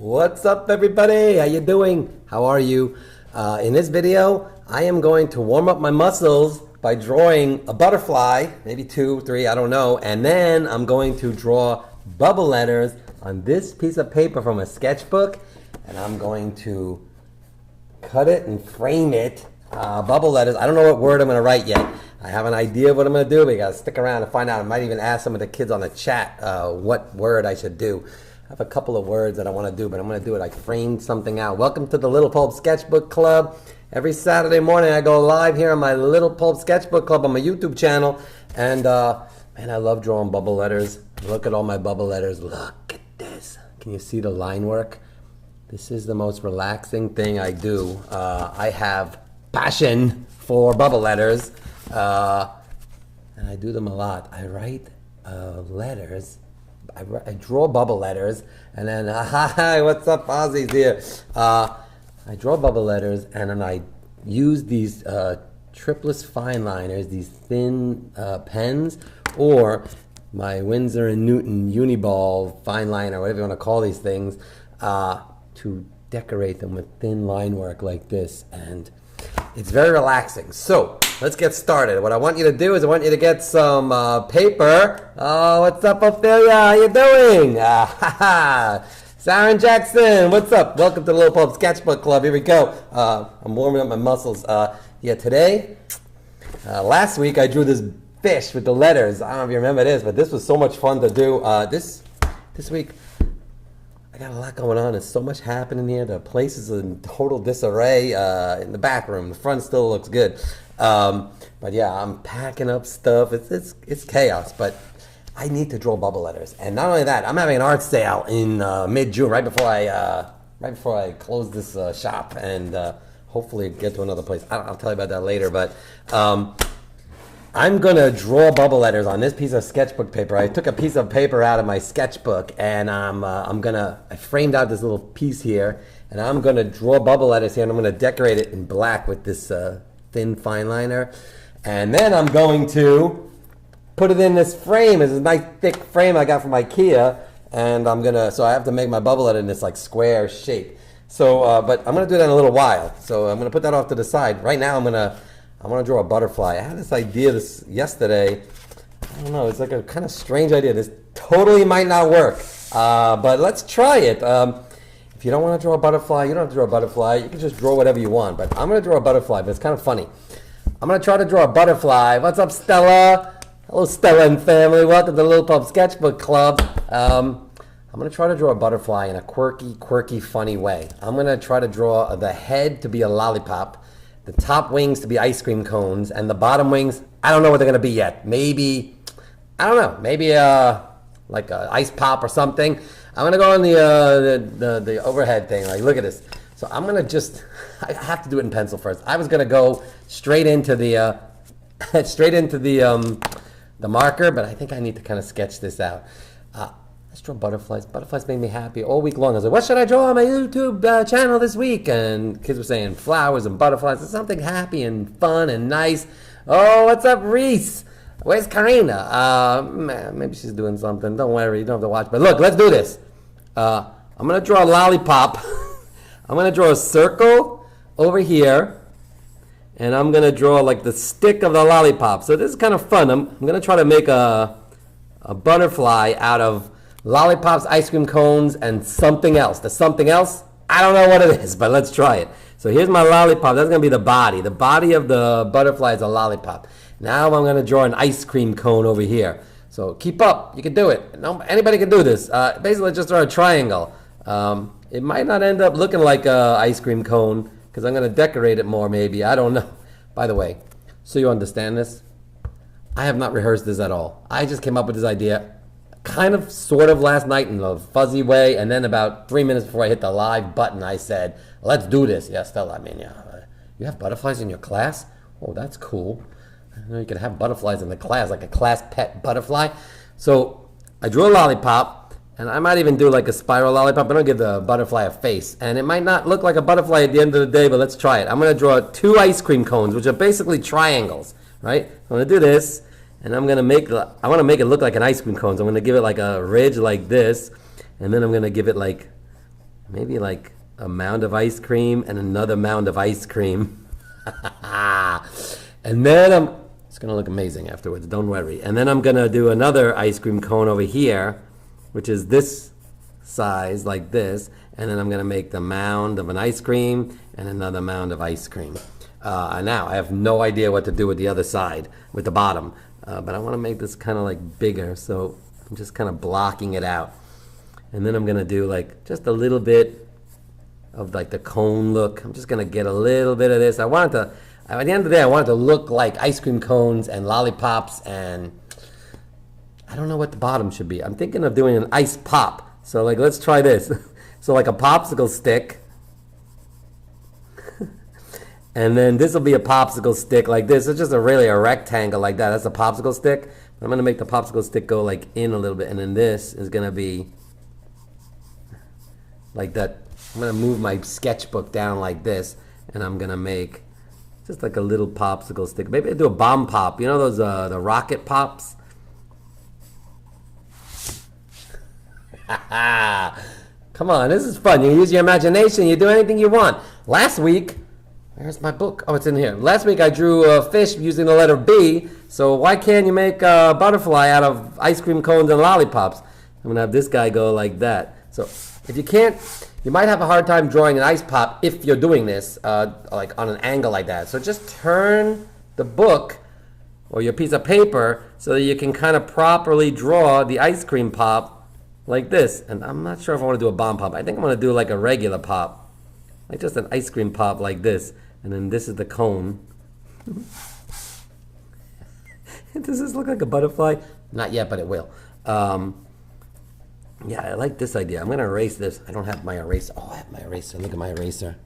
What's up, everybody? How you doing? How are you? In this video, I am going to warm up my muscles by drawing a butterfly, maybe 2, 3, I don't know, and then I'm going to draw bubble letters on this piece of paper from a sketchbook, and I'm going to cut it and frame it. Bubble letters. I don't know what word I'm going to write yet. I have an idea of what I'm going to do, but you got to stick around and find out. I might even ask some of the kids on the chat what word I should do. I have a couple of words that I want to do, but I'm going to do it. I framed something out. Welcome to the Little Pulp Sketchbook Club. Every Saturday morning I go live here on my Little Pulp Sketchbook Club on my YouTube channel. And man, I love drawing bubble letters. Look at all my bubble letters. Look at this. Can you see the line work? This is the most relaxing thing I do. I have passion for bubble letters. And I do them a lot. I write letters. I draw bubble letters, and then hi, what's up, Ozzy's here. I draw bubble letters, and then I use these tripless fine liners, these thin pens, or my Winsor & Newton Uniball fine liner, whatever you want to call these things, to decorate them with thin line work like this, and it's very relaxing. So let's get started. What I want you to do is I want you to get some paper. Oh, what's up, Ophelia? How you doing? Sarah Jackson, what's up? Welcome to the Little Pulp Sketchbook Club. Here we go. I'm warming up my muscles. Today, last week I drew this fish with the letters. I don't know if you remember this, but this was so much fun to do. This week, I got a lot going on. There's so much happening here. The place is in total disarray in the back room. The front still looks good. But yeah, I'm packing up stuff. It's chaos, but I need to draw bubble letters. And not only that, I'm having an art sale in mid-June, right before I close this shop and hopefully get to another place. I'll tell you about that later, but I'm gonna draw bubble letters on this piece of sketchbook paper. I took a piece of paper out of my sketchbook, and I framed out this little piece here, and I'm gonna draw bubble letters here, and I'm gonna decorate it in black with this thin fine liner, and then I'm going to put it in this frame. It's a nice thick frame I got from IKEA, and so I have to make my bubble letter in this like square shape. So, but I'm gonna do that in a little while. So I'm gonna put that off to the side. Right now, I want to draw a butterfly. I had this idea yesterday. I don't know. It's like a kind of strange idea. This totally might not work, but let's try it. If you don't want to draw a butterfly, you don't have to draw a butterfly. You can just draw whatever you want. But I'm going to draw a butterfly, but it's kind of funny. I'm going to try to draw a butterfly. What's up, Stella? Hello, Stella and family. Welcome to the Little Pulp Sketchbook Club. I'm going to try to draw a butterfly in a quirky, funny way. I'm going to try to draw the head to be a lollipop, the top wings to be ice cream cones, and the bottom wings, I don't know what they're going to be yet. Maybe, I don't know, maybe like an ice pop or something. I'm going to go on the overhead thing. Like, look at this. So I'm going to I have to do it in pencil first. I was going to go straight into the the marker, but I think I need to kind of sketch this out. Let's draw butterflies. Butterflies make me happy all week long. I was like, what should I draw on my YouTube channel this week? And kids were saying flowers and butterflies. It's something happy and fun and nice. Oh, what's up, Reese? Where's Karina? Maybe she's doing something. Don't worry, you don't have to watch. But look, let's do this. I'm going to draw a lollipop. I'm going to draw a circle over here. And I'm going to draw like the stick of the lollipop. So this is kind of fun. I'm going to try to make a butterfly out of lollipops, ice cream cones, and something else. The something else, I don't know what it is, but let's try it. So here's my lollipop. That's going to be the body. The body of the butterfly is a lollipop. Now I'm going to draw an ice cream cone over here. So keep up. You can do it. Anybody can do this. Basically, just draw a triangle. It might not end up looking like an ice cream cone because I'm going to decorate it more maybe. I don't know. By the way, so you understand this, I have not rehearsed this at all. I just came up with this idea kind of sort of last night in a fuzzy way, and then about 3 minutes before I hit the live button, I said, let's do this. Yeah, Stella, you have butterflies in your class? Oh, that's cool. I know you can have butterflies in the class, like a class pet butterfly. So I drew a lollipop, and I might even do like a spiral lollipop. I don't give the butterfly a face, and it might not look like a butterfly at the end of the day, but let's try it. I'm going to draw 2 ice cream cones, which are basically triangles, right? I'm going to do this. And I want to make it look like an ice cream cone. So I'm going to give it like a ridge like this. And then I'm going to give it like maybe like a mound of ice cream and another mound of ice cream. And then it's gonna look amazing afterwards, don't worry. And then I'm gonna do another ice cream cone over here, which is this size, like this. And then I'm gonna make the mound of an ice cream and another mound of ice cream. Now I have no idea what to do with the other side, with the bottom. But I wanna make this kind of like bigger, so I'm just kind of blocking it out. And then I'm gonna do like just a little bit of like the cone look. I'm just gonna get a little bit of this. At the end of the day, I want it to look like ice cream cones and lollipops, and I don't know what the bottom should be. I'm thinking of doing an ice pop. So like, let's try this. So like a popsicle stick. And then this will be a popsicle stick like this. It's just really a rectangle like that. That's a popsicle stick. I'm gonna make the popsicle stick go like in a little bit, and then this is gonna be like that. I'm gonna move my sketchbook down like this, and I'm gonna make just like a little popsicle stick. Maybe I'll do a bomb pop. You know those the rocket pops? Come on, this is fun. You use your imagination. You do anything you want. Last week, where's my book? Oh, it's in here. Last week I drew a fish using the letter B. So why can't you make a butterfly out of ice cream cones and lollipops? I'm gonna have this guy go like that. So if you can't, you might have a hard time drawing an ice pop if you're doing this like on an angle like that. So just turn the book or your piece of paper so that you can kind of properly draw the ice cream pop like this. And I'm not sure if I want to do a bomb pop. I think I'm going to do like a regular pop, like just an ice cream pop like this. And then this is the cone. Does this look like a butterfly? Not yet, but it will. Yeah, I like this idea. I'm going to erase this. I don't have my eraser. Oh, I have my eraser. Look at my eraser.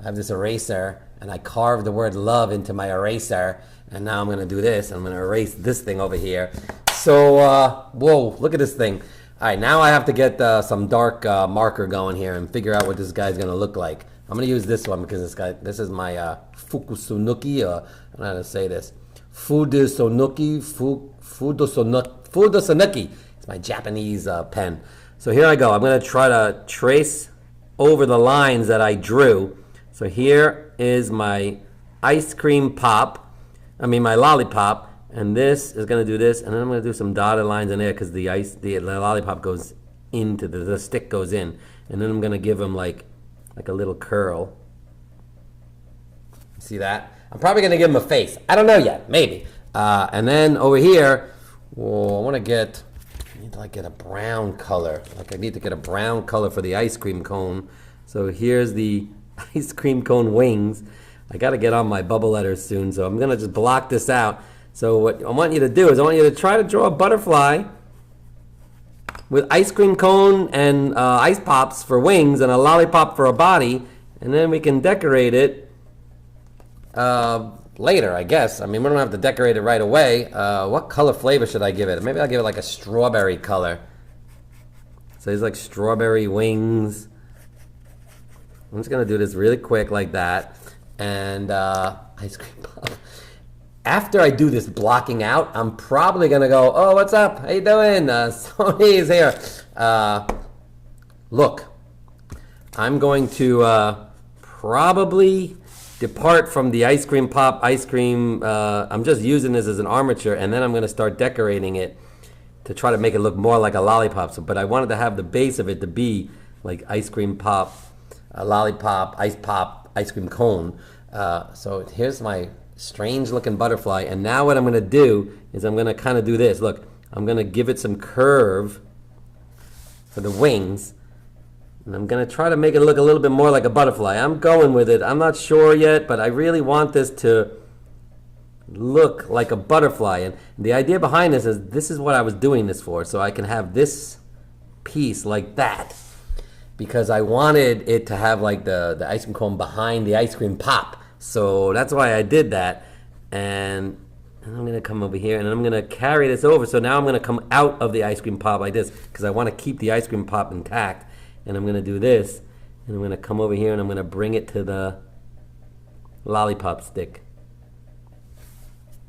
I have this eraser, and I carved the word love into my eraser. And now I'm going to do this. I'm going to erase this thing over here. So, whoa, look at this thing. All right, now I have to get some dark marker going here and figure out what this guy's going to look like. I'm going to use this one because this is my Fukusunuki. I don't know how to say this. Fukusunuki. It's my Japanese pen. So here I go. I'm going to try to trace over the lines that I drew. So here is my ice cream pop. My lollipop. And this is going to do this. And then I'm going to do some dotted lines in there because the lollipop goes into the stick goes in. And then I'm going to give him like a little curl. See that? I'm probably going to give him a face. I don't know yet. Maybe. And then over here, whoa, I need to get a brown color. Like I need to get a brown color for the ice cream cone. So here's the ice cream cone wings. I got to get on my bubble letters soon. So I'm going to just block this out. So what I want you to do is I want you to try to draw a butterfly with ice cream cone and ice pops for wings and a lollipop for a body, and then we can decorate it later, I guess. We don't have to decorate it right away. What color flavor should I give it? Maybe I'll give it like a strawberry color. So there's like strawberry wings. I'm just going to do this really quick like that. And ice cream pop. After I do this blocking out, I'm probably going to go, oh, what's up? How you doing? Sony's here. Look, I'm going to probably depart from the ice cream pop, I'm just using this as an armature, and then I'm going to start decorating it to try to make it look more like a lollipop. But I wanted to have the base of it to be like ice cream pop, a lollipop, ice cream cone. So here's my strange looking butterfly, and now what I'm going to do is I'm going to kind of do this. Look, I'm going to give it some curve for the wings, and I'm going to try to make it look a little bit more like a butterfly. I'm going with it. I'm not sure yet, but I really want this to look like a butterfly. And the idea behind this is what I was doing this for, so I can have this piece like that, because I wanted it to have like the ice cream cone behind the ice cream pop. So that's why I did that. And I'm going to come over here and I'm going to carry this over. So now I'm going to come out of the ice cream pop like this because I want to keep the ice cream pop intact. And I'm going to do this. And I'm going to come over here and I'm going to bring it to the lollipop stick.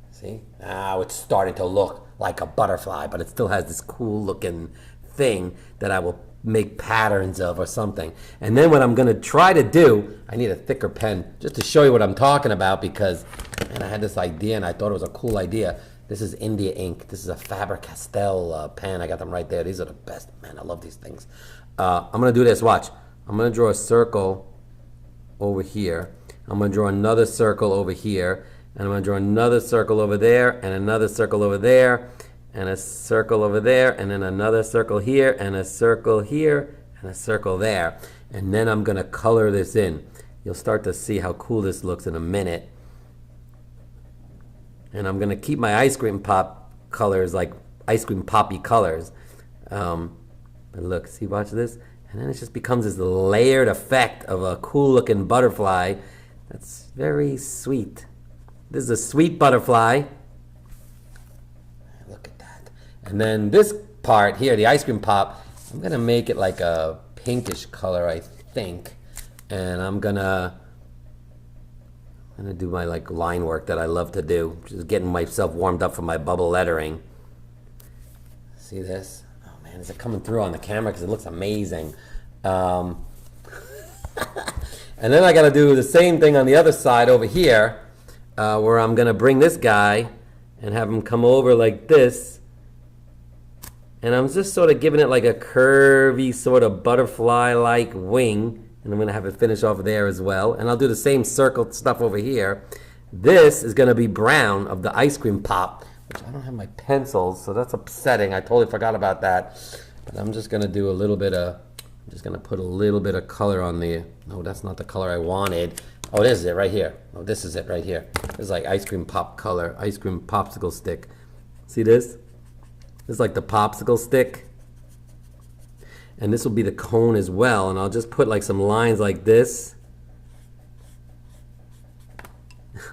See? Now it's starting to look like a butterfly, but it still has this cool looking thing that I will make patterns of or something. And then what I'm going to try to do, I need a thicker pen just to show you what I'm talking about, because man, I had this idea and I thought it was a cool idea. This is India ink. This is a Faber-Castell pen. I got them right there. These are the best. Man, I love these things. I'm going to do this. Watch. I'm going to draw a circle over here. I'm going to draw another circle over here. And I'm going to draw another circle over there, and another circle over there, and a circle over there, and then another circle here, and a circle here, and a circle there. And then I'm going to color this in. You'll start to see how cool this looks in a minute. And I'm going to keep my ice cream pop colors like ice cream poppy colors. But look, see, watch this. And then it just becomes this layered effect of a cool looking butterfly. That's very sweet. This is a sweet butterfly. Look at that. And then this part here, the ice cream pop, I'm going to make it like a pinkish color, I think. And I'm going to do my like line work that I love to do. Just getting myself warmed up for my bubble lettering. See this? Oh man, is it coming through on the camera? Because it looks amazing. And then I got to do the same thing on the other side over here. Where I'm going to bring this guy and have him come over like this. And I'm just sort of giving it like a curvy sort of butterfly-like wing. And I'm going to have it finish off there as well. And I'll do the same circle stuff over here. This is going to be brown of the ice cream pop, which I don't have my pencils, so that's upsetting. I totally forgot about that. But I'm just going to do a little bit of, I'm just going to put a little bit of color on the, no, that's not the color I wanted. Oh, this is it right here. Oh, this is it right here. This is like ice cream pop color, ice cream popsicle stick. See this? This is like the popsicle stick. And this will be the cone as well. And I'll just put like some lines like this. I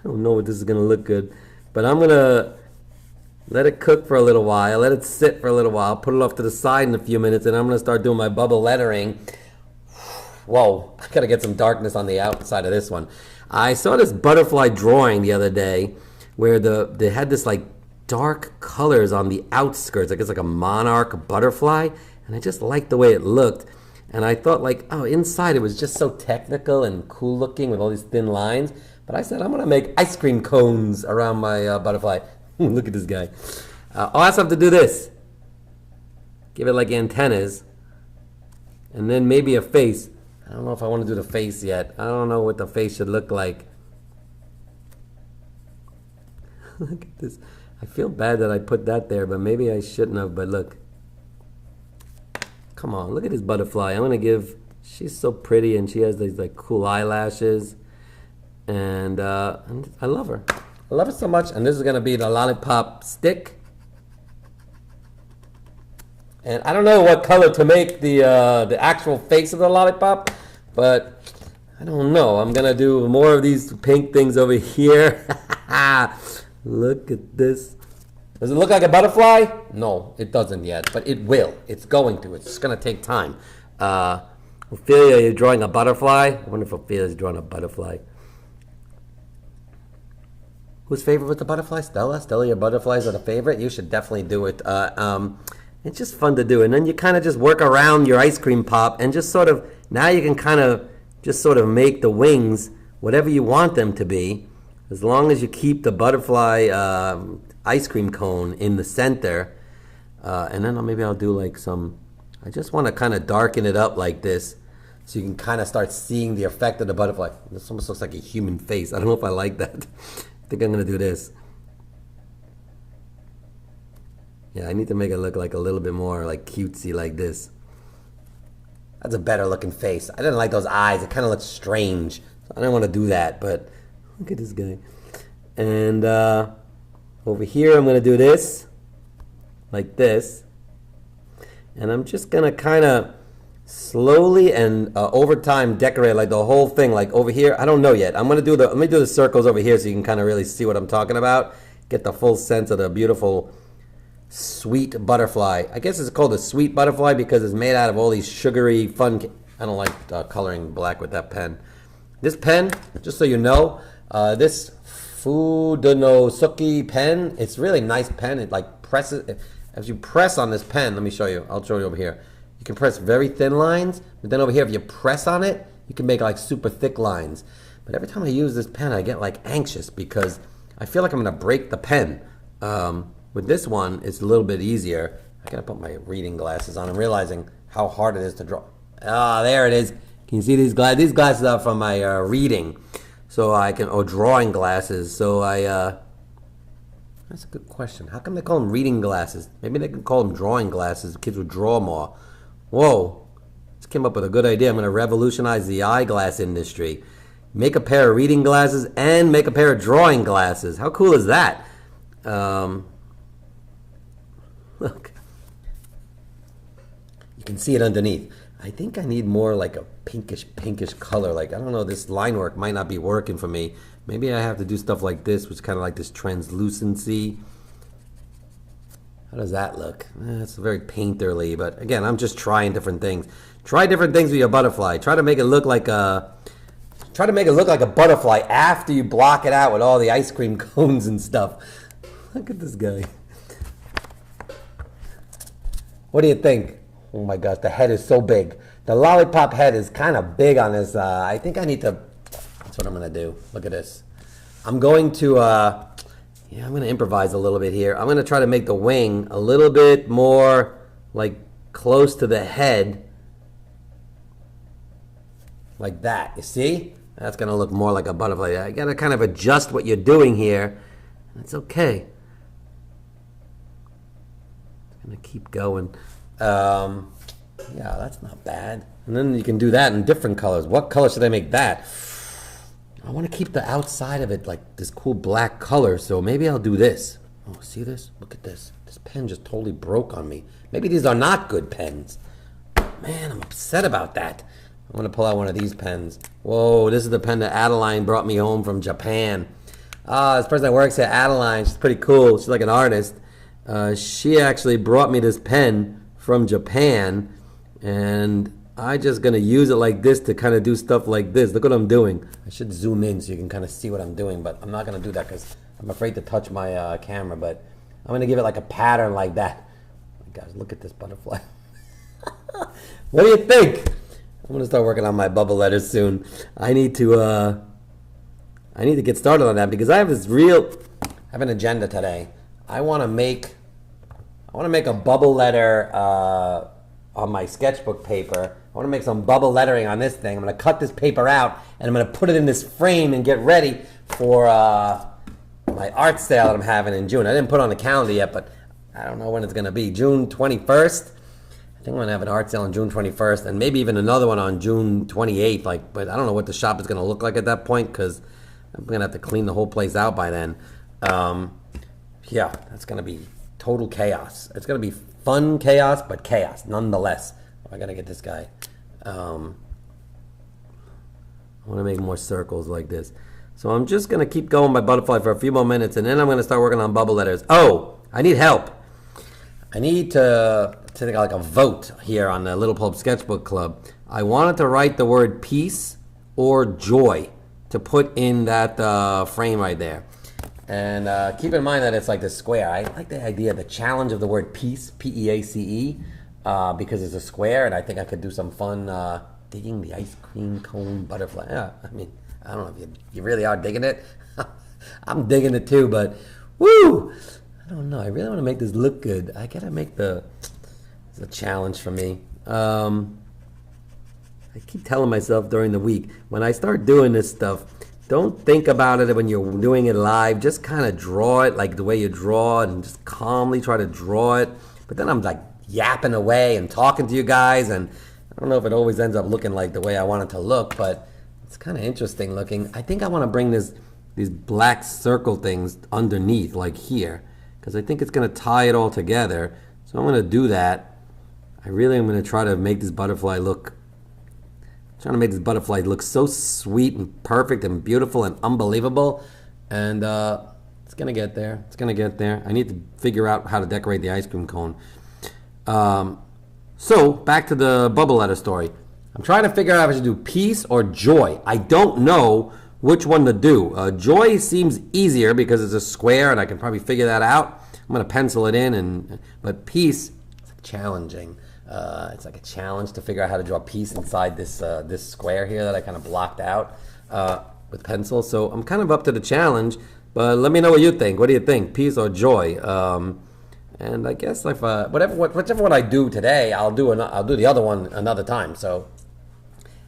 don't know what this is going to look good. But I'm going to let it cook for a little while. Let it sit for a little while. Put it off to the side in a few minutes. And I'm going to start doing my bubble lettering. Whoa, I gotta get some darkness on the outside of this one. I saw this butterfly drawing the other day where they had this like dark colors on the outskirts. I guess like a monarch butterfly. And I just liked the way it looked. And I thought like, oh, inside it was just so technical and cool looking with all these thin lines. But I said, I'm gonna make ice cream cones around my butterfly. Look at this guy. I'll also have to do this. Give it like antennas. And then maybe a face. I don't know if I want to do the face yet. I don't know what the face should look like. Look at this. I feel bad that I put that there, but maybe I shouldn't have, but look. Come on, look at this butterfly. I'm going to give, she's so pretty and she has these like cool eyelashes. And I love her. I love her so much. And this is going to be the lollipop stick. And I don't know what color to make the actual face of the lollipop, but I don't know. I'm going to do more of these pink things over here. Look at this. Does it look like a butterfly? No, it doesn't yet, but it will. It's going to. It's just going to take time. Ophelia, you're drawing a butterfly? I wonder if Ophelia's drawing a butterfly. Whose favorite was the butterfly? Stella? Stella, your butterflies are the favorite? You should definitely do it. It's just fun to do. And then you kind of just work around your ice cream pop and just sort of, now you can kind of just sort of make the wings whatever you want them to be, as long as you keep the butterfly ice cream cone in the center. And then maybe I'll do like some, I just want to kind of darken it up like this so you can kind of start seeing the effect of the butterfly. This almost looks like a human face. I don't know if I like that. I think I'm going to do this. Yeah, I need to make it look like a little bit more like cutesy like this. That's a better looking face. I didn't like those eyes. It kind of looks strange. So I didn't want to do that, but look at this guy. And over here I'm going to do this, like this. And I'm just going to kind of slowly and over time decorate like the whole thing, like over here. I don't know yet. I'm going to do let me do the circles over here so you can kind of really see what I'm talking about. Get the full sense of the beautiful sweet butterfly. I guess it's called a sweet butterfly because it's made out of all these sugary fun. I don't like coloring black with that pen. This pen, just so you know, this Fudonosuke pen, it's really nice pen. It like presses. as you press on this pen, let me show you. I'll show you over here. You can press very thin lines, but then over here, if you press on it, you can make like super thick lines. But every time I use this pen, I get like anxious because I feel like I'm gonna break the pen. With this one, it's a little bit easier. I gotta put my reading glasses on. I'm realizing how hard it is to draw. Ah, there it is. Can you see these glasses? These glasses are from my reading, so I can, or drawing glasses. So that's a good question. How come they call them reading glasses? Maybe they can call them drawing glasses. Kids would draw more. Whoa, just came up with a good idea. I'm gonna revolutionize the eyeglass industry. Make a pair of reading glasses and make a pair of drawing glasses. How cool is that? Look. You can see it underneath. I think I need more like a pinkish color. Like, I don't know, this line work might not be working for me. Maybe I have to do stuff like this, which is kind of like this translucency. How does that look? It's very painterly, but again, I'm just trying different things. Try different things with your butterfly. Try to make it look like a butterfly after you block it out with all the ice cream cones and stuff. Look at this guy. What do you think? Oh my gosh, the head is so big. The lollipop head is kind of big on this. I think I need to, that's what I'm going to do. Look at this. I'm going to, I'm going to improvise a little bit here. I'm going to try to make the wing a little bit more like close to the head. Like that, you see? That's going to look more like a butterfly. I got to kind of adjust what you're doing here. It's okay. I'm going to keep going. Yeah, that's not bad. And then you can do that in different colors. What color should I make that? I want to keep the outside of it like this cool black color, so maybe I'll do this. Oh, see this? Look at this. This pen just totally broke on me. Maybe these are not good pens. Man, I'm upset about that. I'm going to pull out one of these pens. Whoa, this is the pen that Adeline brought me home from Japan. This person that works at Adeline, she's pretty cool. She's like an artist. She actually brought me this pen from Japan, and I'm just gonna use it like this to kind of do stuff like this. Look what I'm doing. I should zoom in so you can kind of see what I'm doing, but I'm not gonna do that because I'm afraid to touch my camera, but I'm gonna give it like a pattern like that. Oh my gosh, look at this butterfly. What do you think? I'm gonna start working on my bubble letters soon. I need to get started on that because I have an agenda today. I want to make a bubble letter on my sketchbook paper. I want to make some bubble lettering on this thing. I'm going to cut this paper out and I'm going to put it in this frame and get ready for my art sale that I'm having in June. I didn't put it on the calendar yet, but I don't know when it's going to be. June 21st. I think I'm going to have an art sale on June 21st and maybe even another one on June 28th. But I don't know what the shop is going to look like at that point because I'm going to have to clean the whole place out by then. Yeah, that's going to be total chaos. It's going to be fun chaos, but chaos nonetheless. I got to get this guy. I want to make more circles like this. So I'm just going to keep going by butterfly for a few more minutes, and then I'm going to start working on bubble letters. Oh, I need help. I need to take like a vote here on the Little Pulp Sketchbook Club. I wanted to write the word peace or joy to put in that frame right there. And keep in mind that it's like this square. I like the idea, the challenge of the word peace, P-E-A-C-E, because it's a square, and I think I could do some fun digging the ice cream cone butterfly. Yeah, I mean, I don't know if you really are digging it. I'm digging it too, but woo! I don't know. I really want to make this look good. I gotta make it's a challenge for me. I keep telling myself during the week, when I start doing this stuff, don't think about it when you're doing it live. Just kind of draw it like the way you draw it and just calmly try to draw it. But then I'm like yapping away and talking to you guys, and I don't know if it always ends up looking like the way I want it to look, but it's kind of interesting looking. I think I want to bring these black circle things underneath, like here, because I think it's going to tie it all together. So I'm going to do that. I really am going to try to make this butterfly look so sweet and perfect and beautiful and unbelievable. And it's going to get there. It's going to get there. I need to figure out how to decorate the ice cream cone. So back to the bubble letter story. I'm trying to figure out if I should do peace or joy. I don't know which one to do. Joy seems easier because it's a square and I can probably figure that out. I'm going to pencil it in, but peace, it's challenging. It's like a challenge to figure out how to draw peace inside this square here that I kind of blocked out with pencil. So I'm kind of up to the challenge, but let me know what you think. What do you think, peace or joy? And I guess if whichever one I do today, I'll do the other one another time. So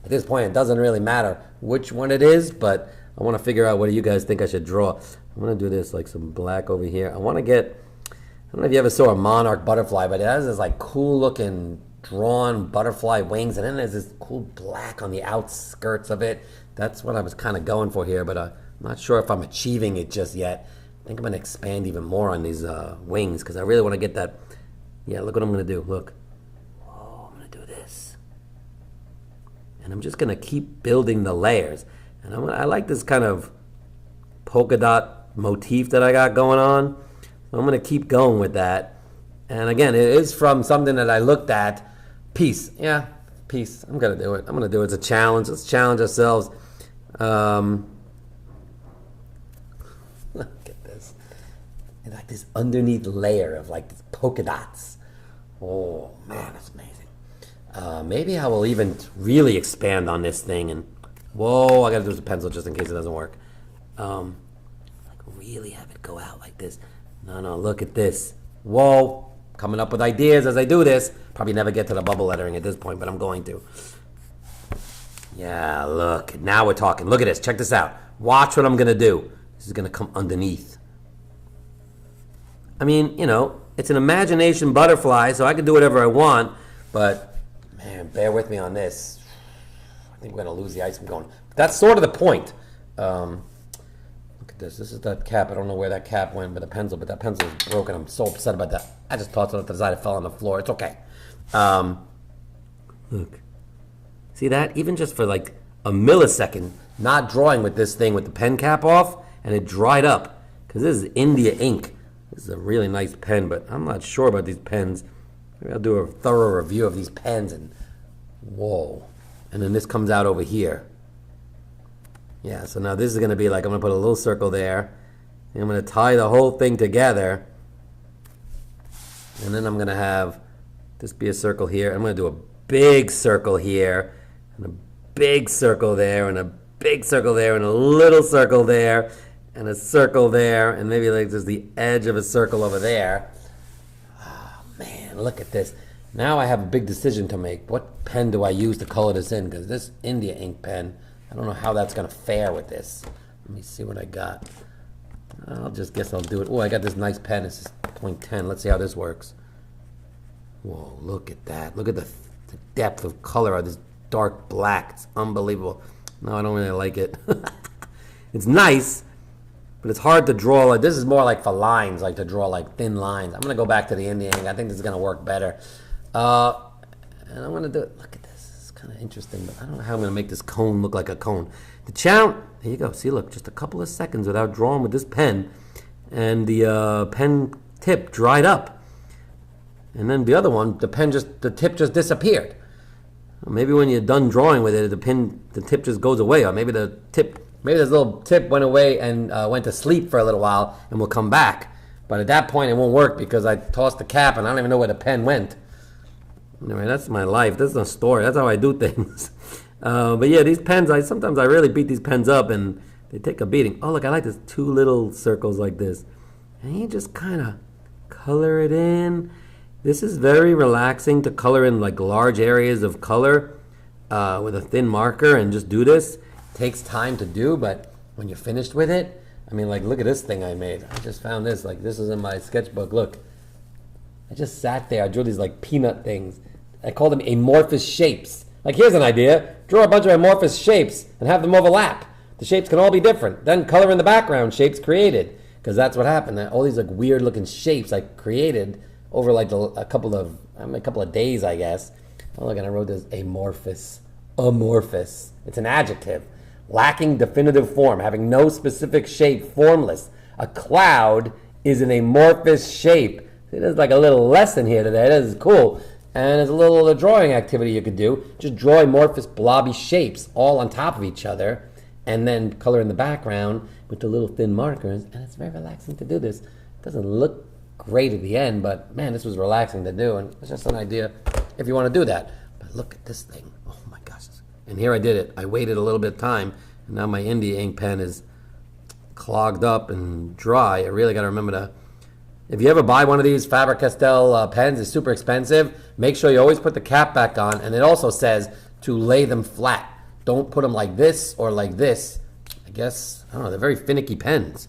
at this point, it doesn't really matter which one it is, but I want to figure out what do you guys think I should draw. I'm going to do this like some black over here. I want to get, I don't know if you ever saw a monarch butterfly, but it has this like cool looking drawn butterfly wings, and then there's this cool black on the outskirts of it. That's what I was kind of going for here, but I'm not sure if I'm achieving it just yet. I think I'm going to expand even more on these wings because I really want to get that. Yeah, look what I'm going to do. Look. Oh, I'm going to do this. And I'm just going to keep building the layers. And I like this kind of polka dot motif that I got going on. So I'm going to keep going with that. And again, it is from something that I looked at. Peace. Yeah, peace. I'm going to do it. I'm going to do it. It's a challenge. Let's challenge ourselves. Look at this. And like this underneath layer of like polka dots. Oh, man, that's amazing. Maybe I will even really expand on this thing. And whoa, I got to do this with a pencil just in case it doesn't work. Like really have it go out like this. No, look at this. Whoa. Coming up with ideas as I do this. Probably never get to the bubble lettering at this point, but I'm going to. Yeah, look. Now we're talking. Look at this. Check this out. Watch what I'm going to do. This is going to come underneath. I mean, you know, it's an imagination butterfly, so I can do whatever I want, but, man, bear with me on this. I think we're going to lose the ice. I'm going. That's sort of the point. Look at this. This is that cap. I don't know where that cap went with the pencil, but that pencil is broken. I'm so upset about that. I just tossed it off to the side. It fell on the floor. It's okay. Look. See that? Even just for like a millisecond, not drawing with this thing with the pen cap off, and it dried up. Because this is India ink. This is a really nice pen, but I'm not sure about these pens. Maybe I'll do a thorough review of these pens, and whoa. And then this comes out over here. Yeah, so now this is going to be like, I'm going to put a little circle there. And I'm going to tie the whole thing together. And then I'm going to have this be a circle here. I'm going to do a big circle here. And a big circle there. And a big circle there. And a little circle there. And a circle there. And maybe like just the edge of a circle over there. Oh, man, look at this. Now I have a big decision to make. What pen do I use to color this in? Because this India ink pen, I don't know how that's going to fare with this. Let me see what I got. I'll just guess I'll do it. Oh, I got this nice pen. This is 0.10. Let's see how this works. Whoa, look at that. Look at the depth of color of this dark black. It's unbelievable. No, I don't really like it. It's nice, but it's hard to draw. Like, this is more like for lines, like to draw like thin lines. I'm going to go back to the India ink. I think this is going to work better. And I'm going to do it. Look at this. It's kind of interesting, but I don't know how I'm going to make this cone look like a cone. The challenge, here you go. See, look, just a couple of seconds without drawing with this pen, and the pen tip dried up. And then the other one, the tip just disappeared. Maybe when you're done drawing with it, the tip just goes away, or maybe this little tip went away and went to sleep for a little while and will come back. But at that point, it won't work because I tossed the cap and I don't even know where the pen went. Anyway, that's my life. This is a story. That's how I do things. But yeah, these pens, sometimes I really beat these pens up and they take a beating. Oh, look, I like this 2 little circles like this. And you just kind of color it in. This is very relaxing to color in like large areas of color with a thin marker and just do this. It takes time to do, but when you're finished with it, I mean, like, look at this thing I made. I just found this. Like, this is in my sketchbook. Look. I just sat there. I drew these like peanut things. I call them amorphous shapes. Like, here's an idea. Draw a bunch of amorphous shapes and have them overlap. The shapes can all be different. Then color in the background shapes created. Because that's what happened. All these like weird looking shapes I created over like a couple of days, I guess. Oh, look, and I wrote this amorphous. Amorphous. It's an adjective. Lacking definitive form. Having no specific shape. Formless. A cloud is an amorphous shape. See, there's like a little lesson here today. This is cool. And there's a little drawing activity you could do. Just draw amorphous blobby shapes all on top of each other and then color in the background with the little thin markers. And it's very relaxing to do this. It doesn't look great at the end, but man, this was relaxing to do, and it's just an idea if you want to do that. But look at this thing. Oh my gosh. And here I did it. I waited a little bit of time, and now my India ink pen is clogged up and dry. I really got to remember to, if you ever buy one of these Faber-Castell pens, it's super expensive. Make sure you always put the cap back on, and it also says to lay them flat. Don't put them like this or like this. I guess, I don't know, they're very finicky pens.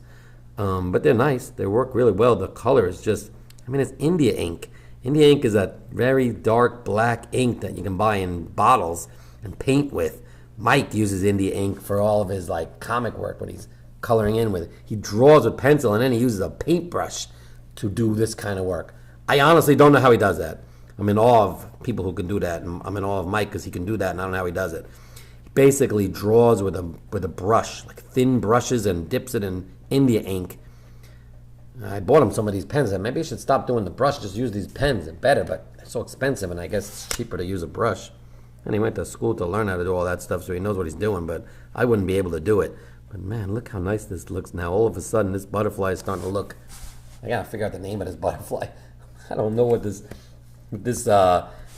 But they're nice. They work really well. The color is just, I mean, it's India ink. India ink is a very dark black ink that you can buy in bottles and paint with. Mike uses India ink for all of his like comic work when he's coloring in with it. He draws with pencil and then he uses a paintbrush to do this kind of work. I honestly don't know how he does that. I'm in awe of people who can do that, and I'm in awe of Mike because he can do that, and I don't know how he does it. He basically draws with a brush, like thin brushes, and dips it in India ink. I bought him some of these pens, and maybe I should stop doing the brush, just use these pens. They're better, but they're so expensive, and I guess it's cheaper to use a brush. And he went to school to learn how to do all that stuff, so he knows what he's doing, but I wouldn't be able to do it. But man, look how nice this looks now. All of a sudden, this butterfly is starting to look. I gotta figure out the name of this butterfly. I don't know what this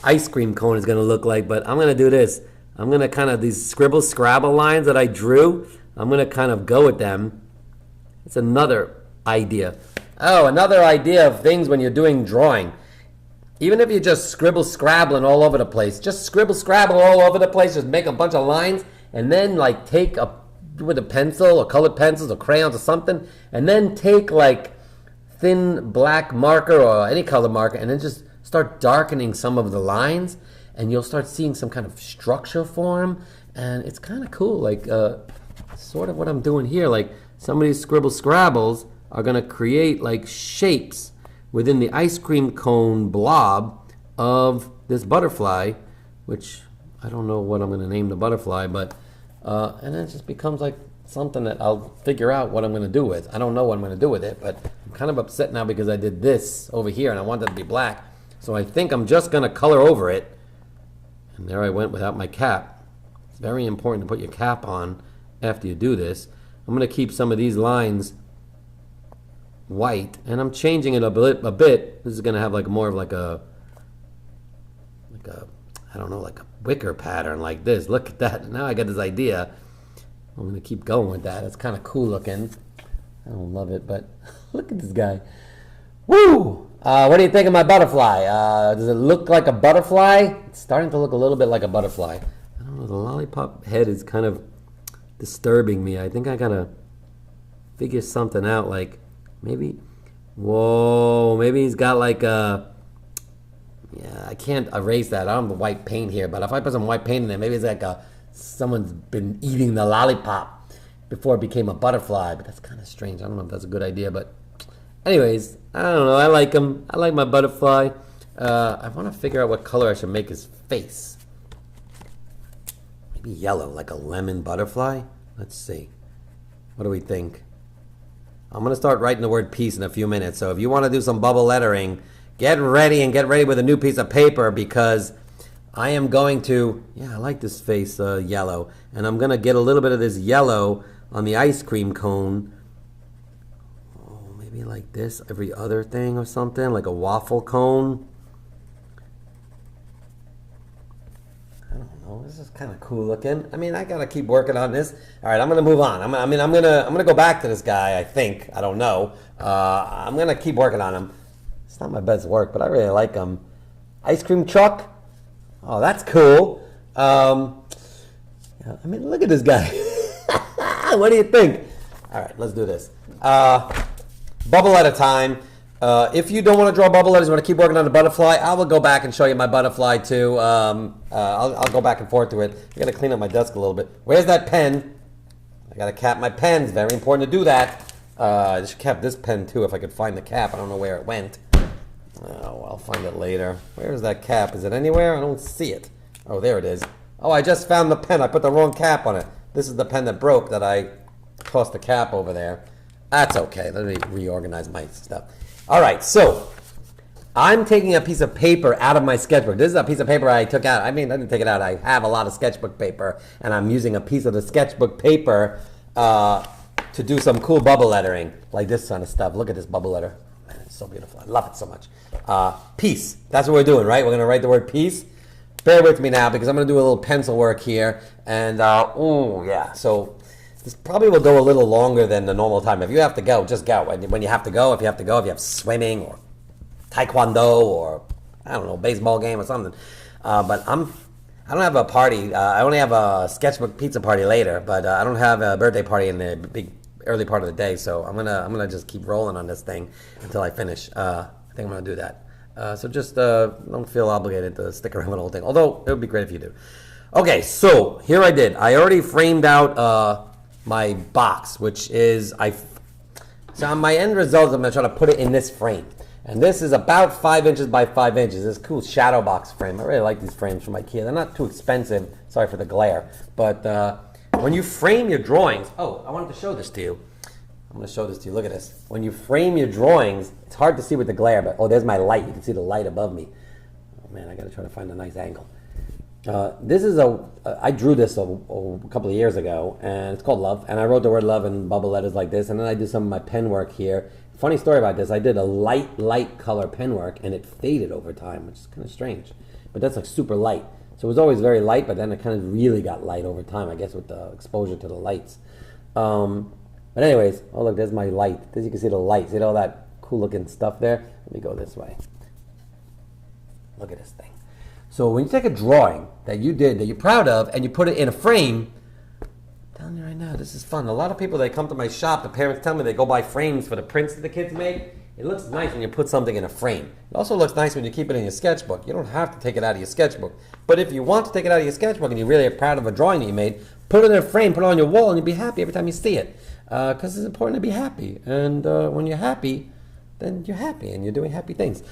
ice cream cone is gonna look like, but I'm gonna do this. I'm gonna kind of, these scribble scrabble lines that I drew, I'm gonna kind of go with them. It's another idea. Oh, another idea of things when you're doing drawing. Even if you're just scribble scrabbling all over the place, just scribble scrabble all over the place, just make a bunch of lines, and then like take a, with a pencil or colored pencils or crayons or something, and then take like thin black marker or any color marker, and then just start darkening some of the lines, and you'll start seeing some kind of structure form, and it's kind of cool, like sort of what I'm doing here. Like some of these scribble scrabbles are gonna create like shapes within the ice cream cone blob of this butterfly, which I don't know what I'm gonna name the butterfly, but and then it just becomes like something that I'll figure out what I'm gonna do with. I don't know what I'm gonna do with it, but I'm kind of upset now because I did this over here and I want it to be black. So I think I'm just gonna color over it. And there I went without my cap. It's very important to put your cap on after you do this. I'm gonna keep some of these lines white, and I'm changing it a bit. This is gonna have like more of like a I don't know, like a wicker pattern like this. Look at that. Now I got this idea. I'm gonna keep going with that. It's kind of cool looking. I don't love it, but look at this guy. Woo! What do you think of my butterfly? Does it look like a butterfly? It's starting to look a little bit like a butterfly. I don't know, the lollipop head is kind of disturbing me. I think I gotta figure something out, like maybe, whoa, maybe he's got like a, yeah, I can't erase that. I don't have the white paint here, but if I put some white paint in there, maybe it's like someone's been eating the lollipop before it became a butterfly, but that's kind of strange. I don't know if that's a good idea, but anyways, I don't know. I like him. I like my butterfly. I want to figure out what color I should make his face. Maybe yellow, like a lemon butterfly. Let's see. What do we think? I'm going to start writing the word peace in a few minutes, so if you want to do some bubble lettering, get ready with a new piece of paper, because I am going to, yeah, I like this face yellow, and I'm going to get a little bit of this yellow on the ice cream cone. Oh, maybe like this, every other thing or something, like a waffle cone. I don't know, this is kind of cool looking. I mean, I got to keep working on this. All right, I'm going to move on. I'm going to go back to this guy, I think. I don't know. I'm going to keep working on him. It's not my best work, but I really like him. Ice cream truck. Oh, that's cool. Yeah, I mean, look at this guy. What do you think? All right, let's do this. Bubble at a time. If you don't want to draw bubble letters, you want to keep working on the butterfly, I will go back and show you my butterfly too. I'll go back and forth to it. I got to clean up my desk a little bit. Where's that pen? I got to cap my pens. Very important to do that. I should cap this pen too if I could find the cap. I don't know where it went. Oh, I'll find it later. Where is that cap? Is it anywhere? I don't see it. Oh, there it is. Oh, I just found the pen. I put the wrong cap on it. This is the pen that broke that I tossed the cap over there. That's okay. Let me reorganize my stuff. All right, so I'm taking a piece of paper out of my sketchbook. This is a piece of paper I took out. I mean, I didn't take it out. I have a lot of sketchbook paper, and I'm using a piece of the sketchbook paper to do some cool bubble lettering, like this kind of stuff. Look at this bubble letter. man, it's so beautiful. I love it so much. Peace. That's what we're doing, right? We're going to write the word peace. Bear with me now because I'm going to do a little pencil work here. And, oh, yeah. So this probably will go a little longer than the normal time. If you have to go, just go. When you have to go, if you have swimming or taekwondo or, I don't know, baseball game or something. But I don't have a party. I only have a sketchbook pizza party later, but I don't have a birthday party in the big early part of the day. So I'm gonna just keep rolling on this thing until I finish. I think I'm gonna do that. So just don't feel obligated to stick around with the whole thing. Although it would be great if you do. Okay, so here I did. I already framed out my box, which is so on my end result, I'm gonna try to put it in this frame. And this is about 5 inches by 5 inches. This cool shadow box frame. I really like these frames from IKEA. They're not too expensive. Sorry for the glare. But when you frame your drawings, oh, I wanted to show this to you. I'm going to show this to you. Look at this. When you frame your drawings, it's hard to see with the glare, but oh, there's my light. You can see the light above me. Oh man, I got to try to find a nice angle. This is I drew this a couple of years ago, and it's called Love. And I wrote the word love in bubble letters like this, and then I did some of my pen work here. Funny story about this, I did a light color pen work, and it faded over time, which is kind of strange. But that's like super light. So it was always very light, but then it kind of really got light over time, I guess, with the exposure to the lights. But anyways, oh look, there's my light. As you can see the light. See all that cool looking stuff there? Let me go this way. Look at this thing. So when you take a drawing that you did, that you're proud of, and you put it in a frame, I'm telling you right now, this is fun. A lot of people, they come to my shop, the parents tell me they go buy frames for the prints that the kids make. It looks nice when you put something in a frame. It also looks nice when you keep it in your sketchbook. You don't have to take it out of your sketchbook. But if you want to take it out of your sketchbook and you really are proud of a drawing that you made, put it in a frame, put it on your wall, and you'll be happy every time you see it. Because it's important to be happy. And when you're happy, then you're happy and you're doing happy things.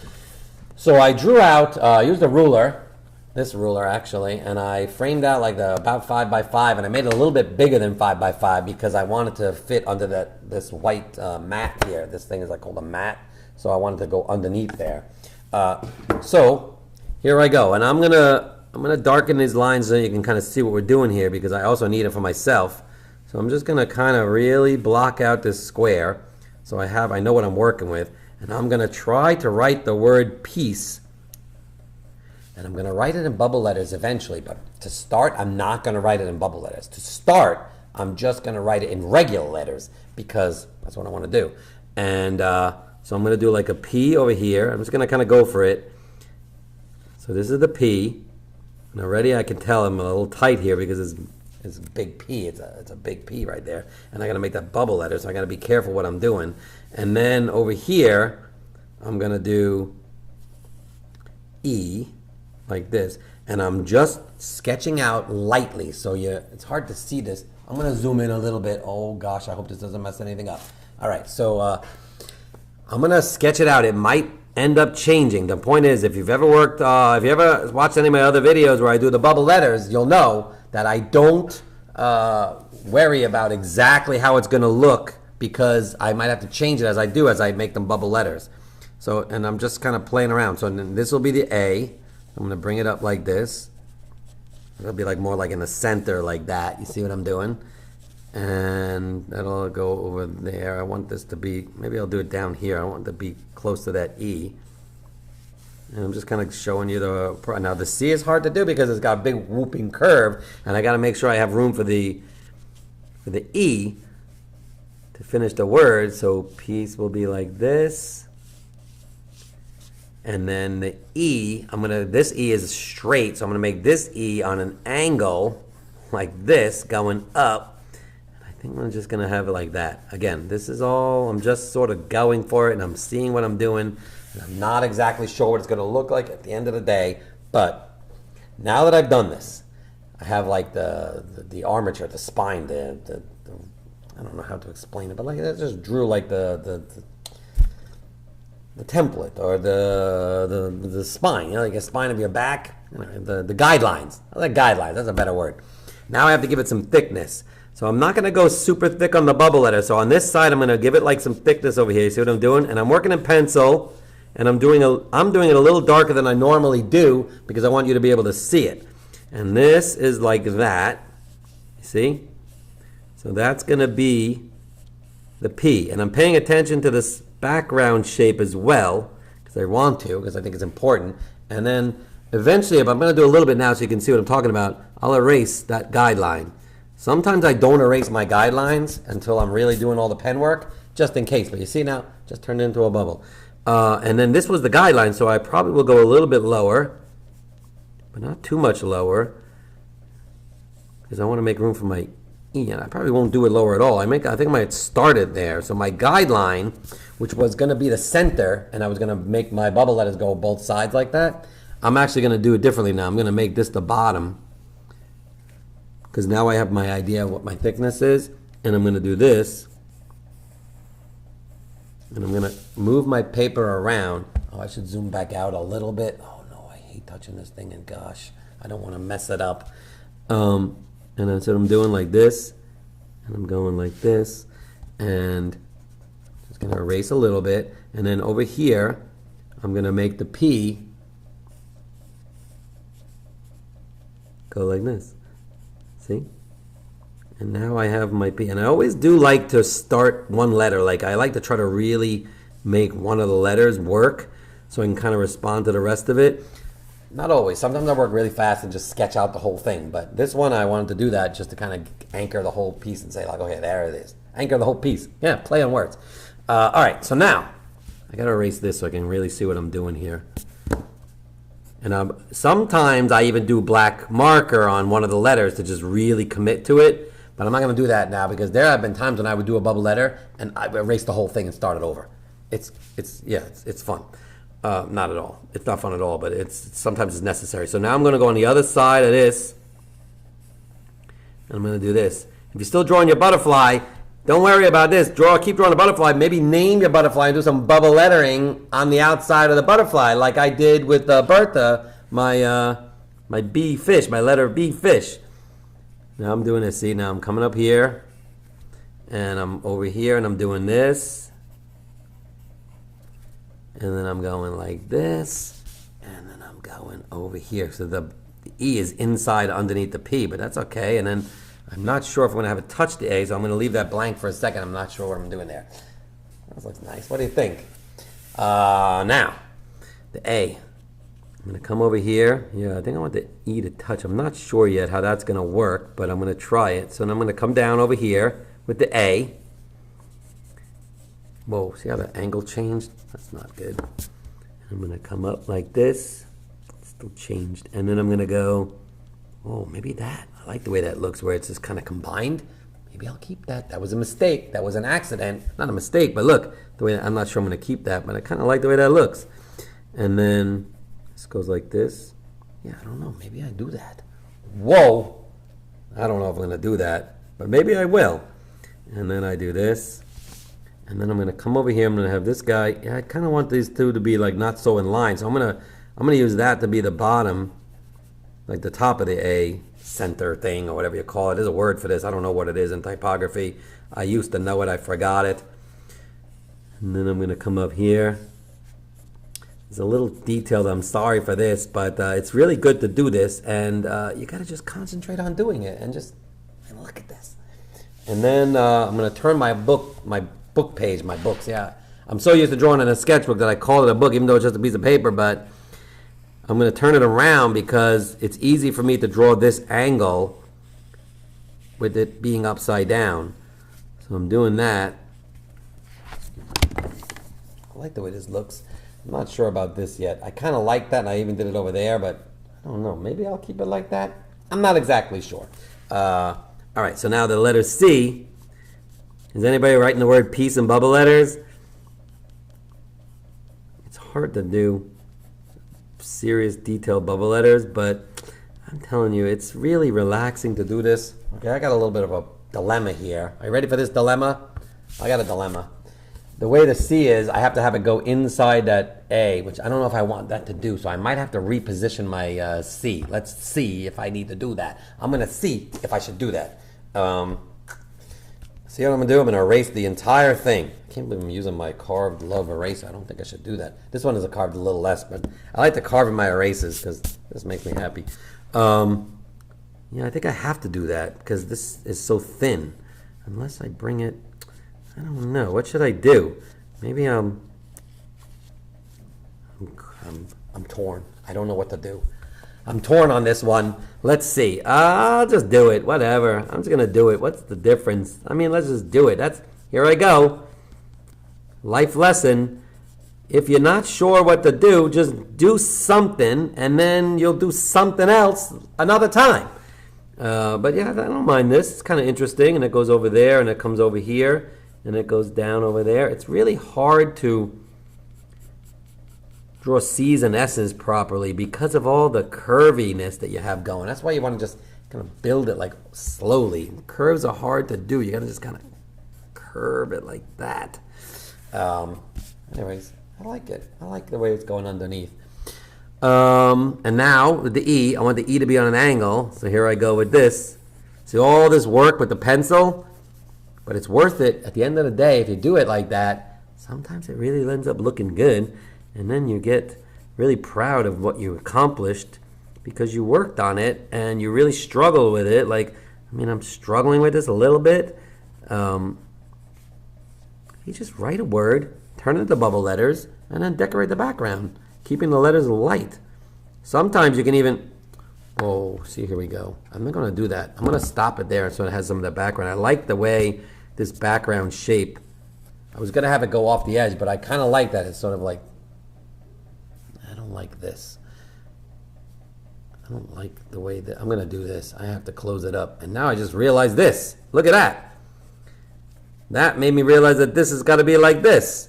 So I drew out, used a ruler, this ruler actually, and I framed out like about 5 by 5, and I made it a little bit bigger than 5 by 5 because I wanted to fit under this white mat here. This thing is like called a mat, so I wanted to go underneath there. So here I go, and I'm gonna darken these lines so you can kind of see what we're doing here because I also need it for myself. So I'm just gonna kind of really block out this square so I know what I'm working with, and I'm gonna try to write the word peace. And I'm going to write it in bubble letters eventually, but to start, I'm not going to write it in bubble letters. To start, I'm just going to write it in regular letters because that's what I want to do. And so I'm going to do like a P over here. I'm just going to kind of go for it. So this is the P. And already I can tell I'm a little tight here because it's a big P. It's a big P right there. And I got to make that bubble letter, so I got to be careful what I'm doing. And then over here, I'm going to do E. Like this, and I'm just sketching out lightly, so it's hard to see this. I'm gonna zoom in a little bit. Oh gosh, I hope this doesn't mess anything up. All right, so I'm gonna sketch it out. It might end up changing. The point is, if you've ever watched any of my other videos where I do the bubble letters, you'll know that I don't worry about exactly how it's gonna look because I might have to change it as I make them bubble letters. So, and I'm just kind of playing around. So then this will be the A. I'm going to bring it up like this. It'll be like more like in the center like that. You see what I'm doing? And that'll go over there. I want this to be, maybe I'll do it down here. I want it to be close to that E. And I'm just kind of showing you now the C is hard to do because it's got a big whooping curve. And I got to make sure I have room for the E to finish the word. So peace will be like this. And then the E, this E is straight, so I'm gonna make this E on an angle like this going up. And I think I'm just gonna have it like that. Again, this is all, I'm just sort of going for it and I'm seeing what I'm doing. And I'm not exactly sure what it's gonna look like at the end of the day, but now that I've done this, I have like the armature, the spine, I don't know how to explain it, but like I just drew like the template or the spine, like a spine of your back, the guidelines. I like guidelines, that's a better word. Now I have to give it some thickness. So I'm not going to go super thick on the bubble letter. So on this side, I'm going to give it like some thickness over here. You see what I'm doing? And I'm working in pencil, and I'm doing it a little darker than I normally do because I want you to be able to see it. And this is like that. You see? So that's going to be the P. And I'm paying attention to this background shape as well, because I want to, because I think it's important. And then eventually, if I'm going to do a little bit now so you can see what I'm talking about, I'll erase that guideline. Sometimes I don't erase my guidelines until I'm really doing all the pen work, just in case. But you see now, just turned into a bubble. And then this was the guideline, so I probably will go a little bit lower, but not too much lower, because I want to make room for my E, and I probably won't do it lower at all. I think I might start it there. So my guideline, which was going to be the center, and I was going to make my bubble letters go both sides like that, I'm actually going to do it differently now. I'm going to make this the bottom, because now I have my idea of what my thickness is, and I'm going to do this, and I'm going to move my paper around. Oh, I should zoom back out a little bit. Oh no, I hate touching this thing, and gosh, I don't want to mess it up. And that's what I'm doing, like this, and I'm going like this, and just going to erase a little bit, and then over here, I'm going to make the P go like this. See? And now I have my P. And I always do like to start one letter. Like, I like to try to really make one of the letters work so I can kind of respond to the rest of it. Not always. Sometimes I work really fast and just sketch out the whole thing. But this one, I wanted to do that just to kind of anchor the whole piece and say, like, okay, there it is. Anchor the whole piece. Yeah, play on words. All right, so now I got to erase this so I can really see what I'm doing here. And sometimes I even do black marker on one of the letters to just really commit to it. But I'm not going to do that now, because there have been times when I would do a bubble letter and I would erase the whole thing and start it over. It's fun. Not at all. It's not fun at all, but sometimes it's necessary. So now I'm going to go on the other side of this, and I'm going to do this. If you're still drawing your butterfly, don't worry about this. Keep drawing the butterfly. Maybe name your butterfly and do some bubble lettering on the outside of the butterfly, like I did with Bertha, my B fish, my letter B fish. Now I'm doing this. See, now I'm coming up here, and I'm over here, and I'm doing this. And then I'm going like this, and then I'm going over here. So the E is inside underneath the P, but that's okay. And then I'm not sure if I'm going to have it touch the A, so I'm going to leave that blank for a second. I'm not sure what I'm doing there. That looks nice. What do you think? Now, the A. I'm going to come over here. Yeah, I think I want the E to touch. I'm not sure yet how that's going to work, but I'm going to try it. So then I'm going to come down over here with the A. Whoa, see how the angle changed? That's not good. I'm going to come up like this. It's still changed. And then I'm going to go, oh, maybe that. I like the way that looks, where it's just kind of combined. Maybe I'll keep that. That was a mistake. That was an accident. Not a mistake, but look, the way I'm not sure I'm going to keep that, but I kind of like the way that looks. And then this goes like this. Yeah, I don't know. Maybe I do that. Whoa. I don't know if I'm going to do that, but maybe I will. And then I do this. And then I'm going to come over here. I'm going to have this guy. Yeah, I kind of want these two to be like not so in line. So I'm going to use that to be the bottom, like the top of the A center thing, or whatever you call it. There's a word for this. I don't know what it is in typography. I used to know it. I forgot it. And then I'm going to come up here. There's a little detail that I'm sorry for this, but it's really good to do this. And you got to just concentrate on doing it and just look at this. And then I'm going to turn my book page, my books, yeah. I'm so used to drawing in a sketchbook that I call it a book, even though it's just a piece of paper, but I'm going to turn it around because it's easy for me to draw this angle with it being upside down. So I'm doing that. I like the way this looks. I'm not sure about this yet. I kind of like that, and I even did it over there, but I don't know. Maybe I'll keep it like that. I'm not exactly sure. All right, so now the letter C. Is anybody writing the word peace in bubble letters? It's hard to do serious detailed bubble letters, but I'm telling you, it's really relaxing to do this. Okay, I got a little bit of a dilemma here. Are you ready for this dilemma? I got a dilemma. The way the C is, I have to have it go inside that A, which I don't know if I want that to do, so I might have to reposition my C. Let's see if I need to do that. I'm going to see if I should do that. See what I'm going to do? I'm going to erase the entire thing. I can't believe I'm using my carved love eraser. I don't think I should do that. This one is carved a little less, but I like to carve in my erasers because this makes me happy. Yeah, I think I have to do that because this is so thin. Unless I bring it, I don't know. What should I do? Maybe I'm torn. I don't know what to do. I'm torn on this one. Let's see. I'll just do it. Whatever. I'm just gonna do it. What's the difference? I mean, let's just do it. Here I go. Life lesson. If you're not sure what to do, just do something, and then you'll do something else another time. But yeah, I don't mind this. It's kind of interesting, and it goes over there, and it comes over here, and it goes down over there. It's really hard to draw C's and S's properly because of all the curviness that you have going. That's why you want to just kind of build it like slowly. Curves are hard to do. You got to just kind of curve it like that. Anyways, I like it. I like the way it's going underneath. And now with the E, I want the E to be on an angle. So here I go with this. See all this work with the pencil, but it's worth it at the end of the day if you do it like that. Sometimes it really ends up looking good, and then you get really proud of what you accomplished because you worked on it and you really struggle with it. Like, I mean, I'm struggling with this a little bit. You just write a word, turn it into bubble letters, and then decorate the background, keeping the letters light. Sometimes you can even, oh, see, here we go. I'm not going to do that. I'm going to stop it there so it has some of the background. I like the way this background shape. I was going to have it go off the edge, but I kind of like that. It's sort of like, I don't like this. I don't like the way that, I'm going to do this. I have to close it up. And now I just realized this. Look at that. That made me realize that this has got to be like this.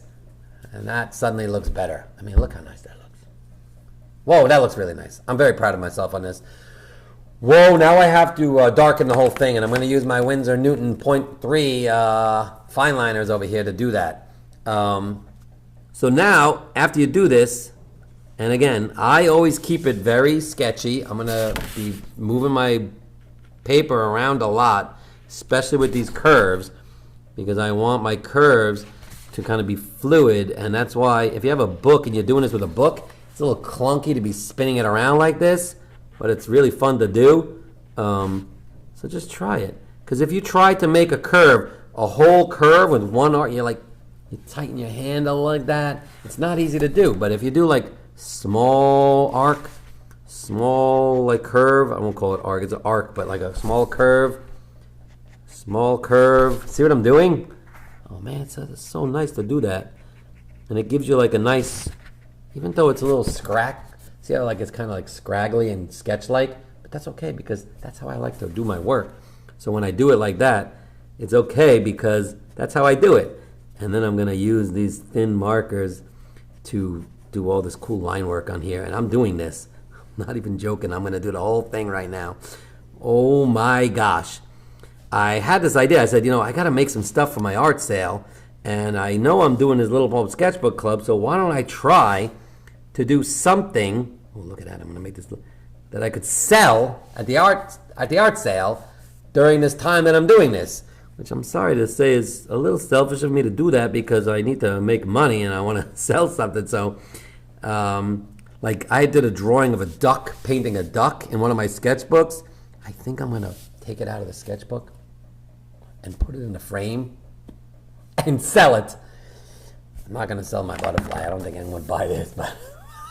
And that suddenly looks better. I mean, look how nice that looks. Whoa, that looks really nice. I'm very proud of myself on this. Whoa, now I have to darken the whole thing, and I'm going to use my Winsor Newton 0.3 fine liners over here to do that. So now, after you do this, and again, I always keep it very sketchy. I'm going to be moving my paper around a lot, especially with these curves, because I want my curves to kind of be fluid, and that's why if you have a book and you're doing this with a book, it's a little clunky to be spinning it around like this, but it's really fun to do. So just try it, because if you try to make a whole curve with one arc, you tighten your handle like that, it's not easy to do. But if you do like small arc, small like curve, I won't call it arc, it's an arc, but like a small curve, see what I'm doing? Oh man, it's so nice to do that. And it gives you like a nice, even though it's a little see how like it's kind of like scraggly and sketch-like, but that's okay because that's how I like to do my work. So when I do it like that, it's okay because that's how I do it. And then I'm gonna use these thin markers to do all this cool line work on here. And I'm doing this, I'm not even joking, I'm gonna do the whole thing right now. Oh my gosh. I had this idea. I said, I got to make some stuff for my art sale, and I know I'm doing this Little Pulp Sketchbook Club, so why don't I try to do something? Oh, look at that! I'm going to make this that I could sell at the art sale during this time that I'm doing this. Which I'm sorry to say is a little selfish of me to do that because I need to make money and I want to sell something. So, like I did a drawing of a duck, painting a duck in one of my sketchbooks. I think I'm going to take it out of the sketchbook and put it in a frame and sell it. I'm not going to sell my butterfly. I don't think anyone would buy this, but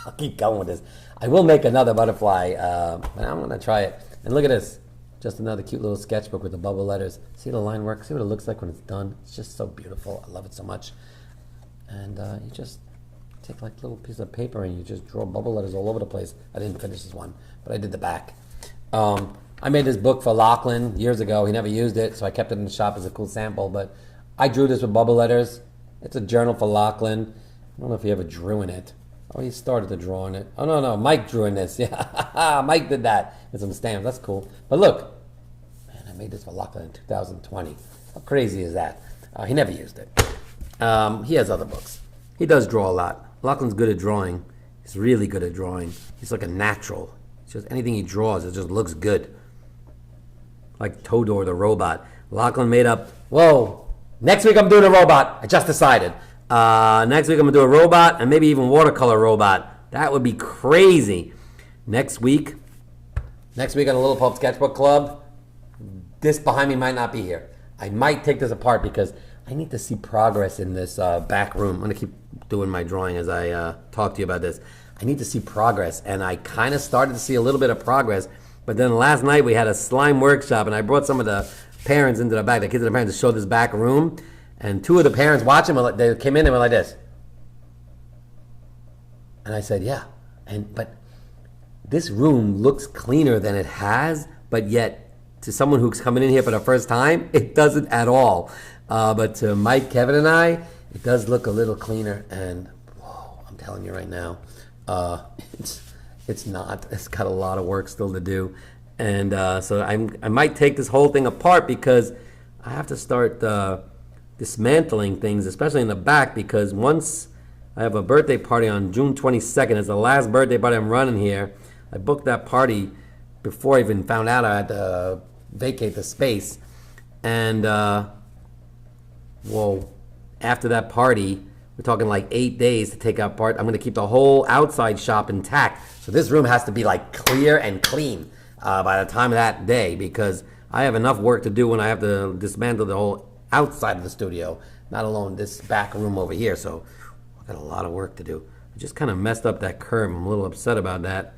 I'll keep going with this. I will make another butterfly, but I'm going to try it. And look at this. Just another cute little sketchbook with the bubble letters. See the line work? See what it looks like when it's done? It's just so beautiful. I love it so much. And you just take like a little piece of paper and you just draw bubble letters all over the place. I didn't finish this one, but I did the back. I made this book for Lachlan years ago. He never used it, so I kept it in the shop as a cool sample. But I drew this with bubble letters. It's a journal for Lachlan. I don't know if he ever drew in it. Oh, he started to draw in it. Oh, no, Mike drew in this. Yeah, Mike did that with some stamps. That's cool. But look, man, I made this for Lachlan in 2020. How crazy is that? He never used it. He has other books. He does draw a lot. Lachlan's good at drawing. He's really good at drawing. He's like a natural. It's just anything he draws, it just looks good. Like Todor the robot. Lachlan made up, whoa, next week I'm doing a robot. I just decided. Next week I'm going to do a robot and maybe even watercolor robot. That would be crazy. Next week on the Little Pulp Sketchbook Club, this behind me might not be here. I might take this apart because I need to see progress in this back room. I'm gonna keep doing my drawing as I talk to you about this. I need to see progress, and I kind of started to see a little bit of progress. But then last night we had a slime workshop, and I brought some of the parents into the back, the kids and the parents, to show this back room. And two of the parents watching, they came in and were like this. And I said, yeah. But this room looks cleaner than it has, but yet to someone who's coming in here for the first time, it doesn't at all. But to Mike, Kevin, and I, it does look a little cleaner. And whoa, I'm telling you right now, it's not. It's got a lot of work still to do. And so I might take this whole thing apart because I have to start dismantling things, especially in the back, because once I have a birthday party on June 22nd. It's the last birthday party I'm running here. I booked that party before I even found out I had to vacate the space. And, after that party, we're talking like 8 days to take out part. I'm going to keep the whole outside shop intact. So this room has to be like clear and clean by the time of that day, because I have enough work to do when I have to dismantle the whole outside of the studio, not alone this back room over here. So I've got a lot of work to do. I just kind of messed up that curve. I'm a little upset about that.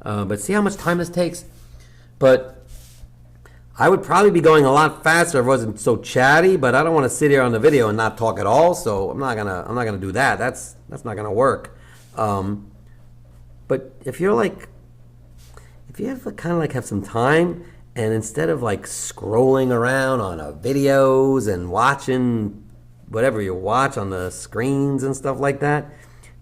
But see how much time this takes? But I would probably be going a lot faster if I wasn't so chatty, but I don't want to sit here on the video and not talk at all, so I'm not gonna do that. That's not gonna work. But if you have some time, and instead of like scrolling around on videos and watching whatever you watch on the screens and stuff like that,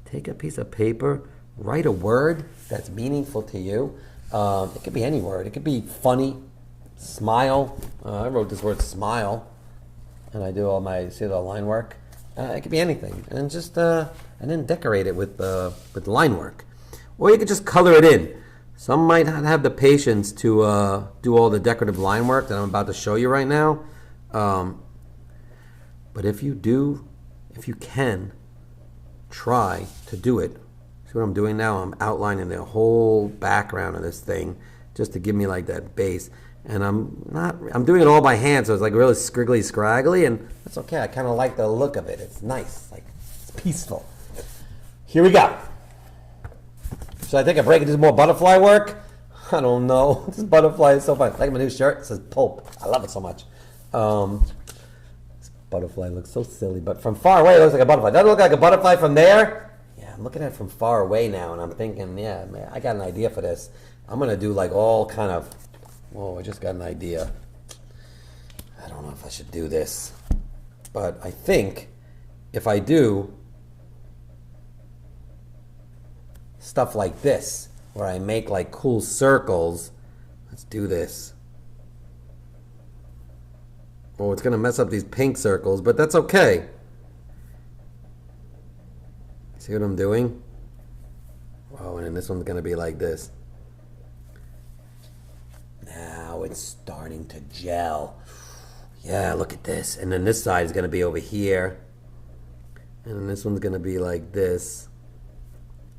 take a piece of paper, write a word that's meaningful to you. It could be any word. It could be funny. Smile. I wrote this word smile, and I do all my the line work. It could be anything, and just and then decorate it with line work, or you could just color it in. Some might not have the patience to do all the decorative line work that I'm about to show you right now, but if you can, try to do it. See what I'm doing now? I'm outlining the whole background of this thing just to give me like that base. And I'm doing it all by hand, so it's like really scriggly, scraggly, and that's okay. I kind of like the look of it. It's nice, like it's peaceful. Here we go. Should I take a break and do more butterfly work? I don't know. This butterfly is so fun. Like my new shirt, it says Pulp. I love it so much. This butterfly looks so silly, but from far away it looks like a butterfly. Doesn't it look like a butterfly from there? Yeah, I'm looking at it from far away now, and I'm thinking, yeah, man, I got an idea for this. I'm gonna do like all kind of. Whoa, I just got an idea. I don't know if I should do this, but I think if I do stuff like this, where I make like cool circles, let's do this. Oh, it's gonna mess up these pink circles, but that's okay. See what I'm doing? Oh, and then this one's gonna be like this. Now it's starting to gel. Yeah, look at this. And then this side is going to be over here. And then this one's going to be like this.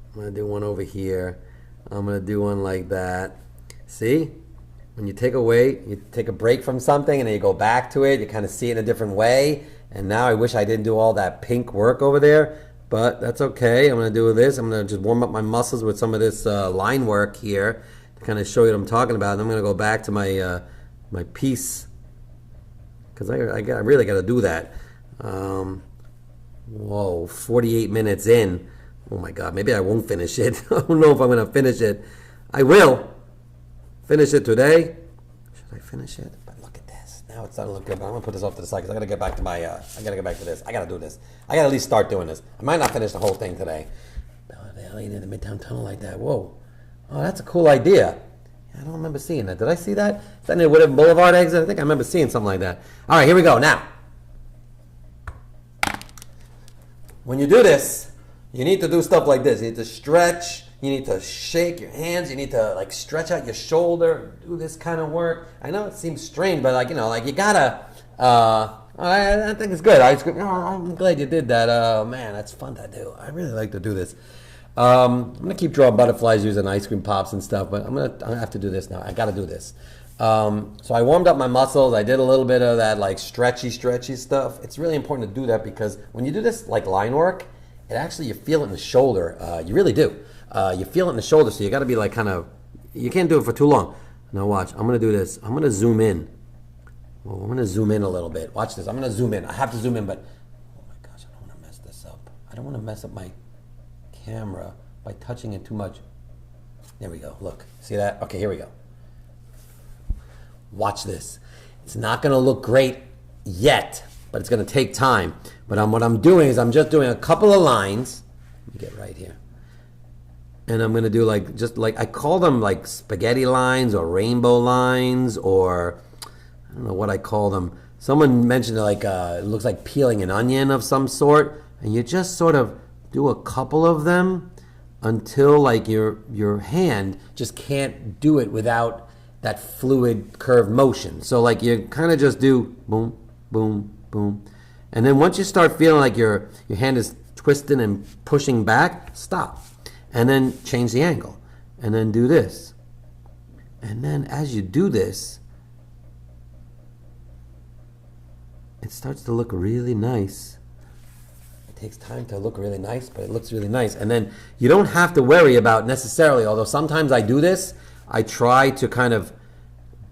I'm going to do one over here. I'm going to do one like that. See? When you take a break from something and then you go back to it, you kind of see it in a different way. And now I wish I didn't do all that pink work over there. But that's okay. I'm going to do this. I'm going to just warm up my muscles with some of this line work here. Kind of show you what I'm talking about, and I'm going to go back to my my piece because I really got to do that. Whoa, 48 minutes in. Oh my God, maybe I won't finish it. I don't know if I'm going to finish it. I will finish it today. Should I finish it? But look at this. Now it's starting to look good. But I'm going to put this off to the side because I got to get back to my. I got to get back to this. I got to do this. I got to at least start doing this. I might not finish the whole thing today. Oh, the hell ain't in the Midtown Tunnel like that. Whoa. Oh, that's a cool idea. I don't remember seeing that. Did I see that? Is that near Woodland Boulevard exit? I think I remember seeing something like that. All right, here we go. Now, when you do this, you need to do stuff like this. You need to stretch. You need to shake your hands. You need to like stretch out your shoulder. Do this kind of work. I know it seems strange, but like you gotta. I think it's good. I'm glad you did that. Man, that's fun to do. I really like to do this. I'm gonna keep drawing butterflies using ice cream pops and stuff, but I'm gonna have to do this now. I gotta do this. So I warmed up my muscles. I did a little bit of that like stretchy stuff. It's really important to do that because when you do this like line work, it actually, you feel it in the shoulder. You really do. You feel it in the shoulder, so you got to be like kind of, you can't do it for too long. Now watch, I'm going to do this. I'm going to zoom in. Well, I'm going to zoom in a little bit. Watch this. I'm going to zoom in. I have to zoom in, but oh my gosh, I don't want to mess this up. I don't want to mess up my camera by touching it too much. There we go. Look. See that? Okay, here we go. Watch this. It's not going to look great yet, but it's going to take time. But what I'm doing is I'm just doing a couple of lines. Let me get right here. And I'm going to do like, just like, I call them like spaghetti lines or rainbow lines, or I don't know what I call them. Someone mentioned like, it looks like peeling an onion of some sort. And you just sort of do a couple of them until like your hand just can't do it without that fluid curved motion. So like you kind of just do boom, boom, boom. And then once you start feeling like your hand is twisting and pushing back, stop. And then change the angle. And then do this. And then as you do this, it starts to look really nice. It takes time to look really nice, but it looks really nice. And then you don't have to worry about necessarily, although sometimes I do this, I try to kind of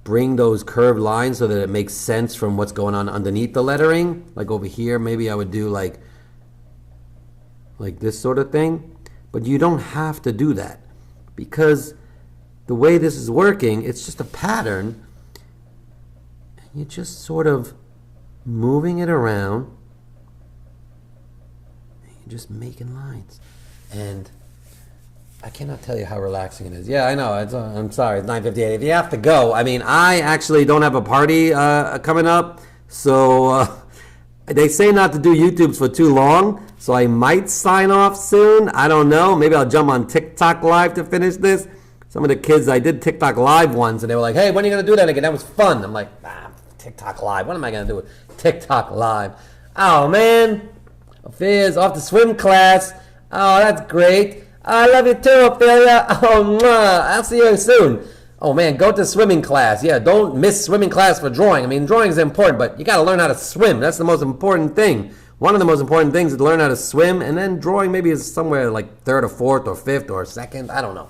bring those curved lines so that it makes sense from what's going on underneath the lettering. Like over here, maybe I would do like this sort of thing. But you don't have to do that because the way this is working, it's just a pattern. And you're just sort of moving it around. And you're just making lines. And I cannot tell you how relaxing it is. Yeah, I know. I'm sorry. It's 9:58. If you have to go, I mean, I actually don't have a party coming up. So they say not to do YouTubes for too long. So I might sign off soon. I don't know. Maybe I'll jump on TikTok Live to finish this. Some of the kids, I did TikTok Live once, and they were like, hey, when are you going to do that again? That was fun. I'm like, TikTok Live. What am I going to do with TikTok Live? Oh, man. Ophelia's off to swim class. Oh, that's great. I love you too, Ophelia. Oh, mwah. I'll see you soon. Oh, man, go to swimming class. Yeah, don't miss swimming class for drawing. I mean, drawing is important, but you got to learn how to swim. That's the most important thing. One of the most important things is to learn how to swim, and then drawing maybe is somewhere like third or fourth or fifth or second. I don't know.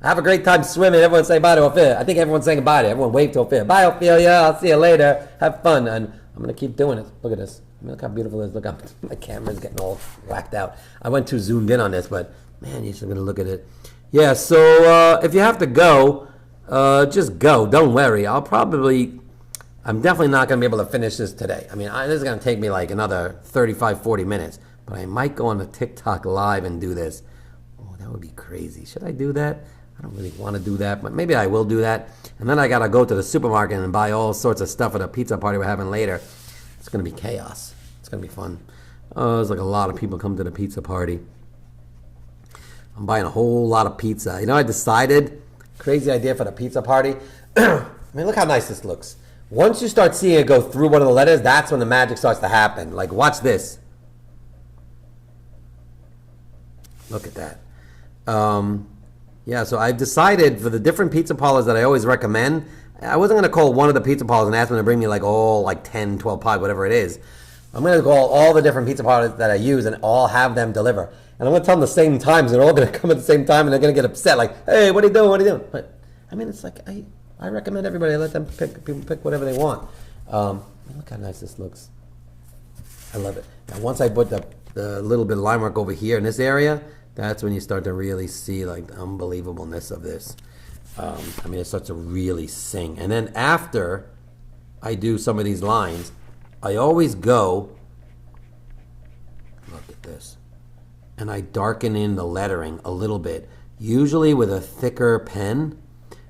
Have a great time swimming. Everyone say bye to Ophelia. I think everyone's saying bye to her. Everyone wave to Ophelia. Bye, Ophelia. I'll see you later. Have fun. And I'm going to keep doing it. Look at this. I mean, look how beautiful it is. Look how my camera's getting all whacked out. I went too zoomed in on this, but man, you're just going to look at it. Yeah, so if you have to go, just go. Don't worry. I'm definitely not going to be able to finish this today. I mean, this is going to take me like another 35, 40 minutes. But I might go on the TikTok Live and do this. Oh, that would be crazy. Should I do that? I don't really want to do that, but maybe I will do that. And then I got to go to the supermarket and buy all sorts of stuff for the pizza party we're having later. It's going to be chaos. It's going to be fun. There's like a lot of people come to the pizza party. I'm buying a whole lot of pizza. You know, I decided, crazy idea for the pizza party. I mean, look how nice this looks. Once you start seeing it go through one of the letters, that's when the magic starts to happen. Like, watch this. Look at that. Yeah, so I've decided for the different pizza parlors that I always recommend, I wasn't going to call one of the pizza parlors and ask them to bring me like all like 10, 12 pies, whatever it is. I'm going to call all the different pizza parlors that I use and all have them deliver. And I'm going to tell them the same times. They're all going to come at the same time and they're going to get upset. Like, hey, what are you doing? What are you doing? But, I mean, it's like, I recommend everybody. I let them people pick whatever they want. Look how nice this looks. I love it. Now, once I put the little bit of line work over here in this area, that's when you start to really see like the unbelievableness of this. I mean, it starts to really sing. And then after I do some of these lines, I always go, look at this, and I darken in the lettering a little bit, usually with a thicker pen,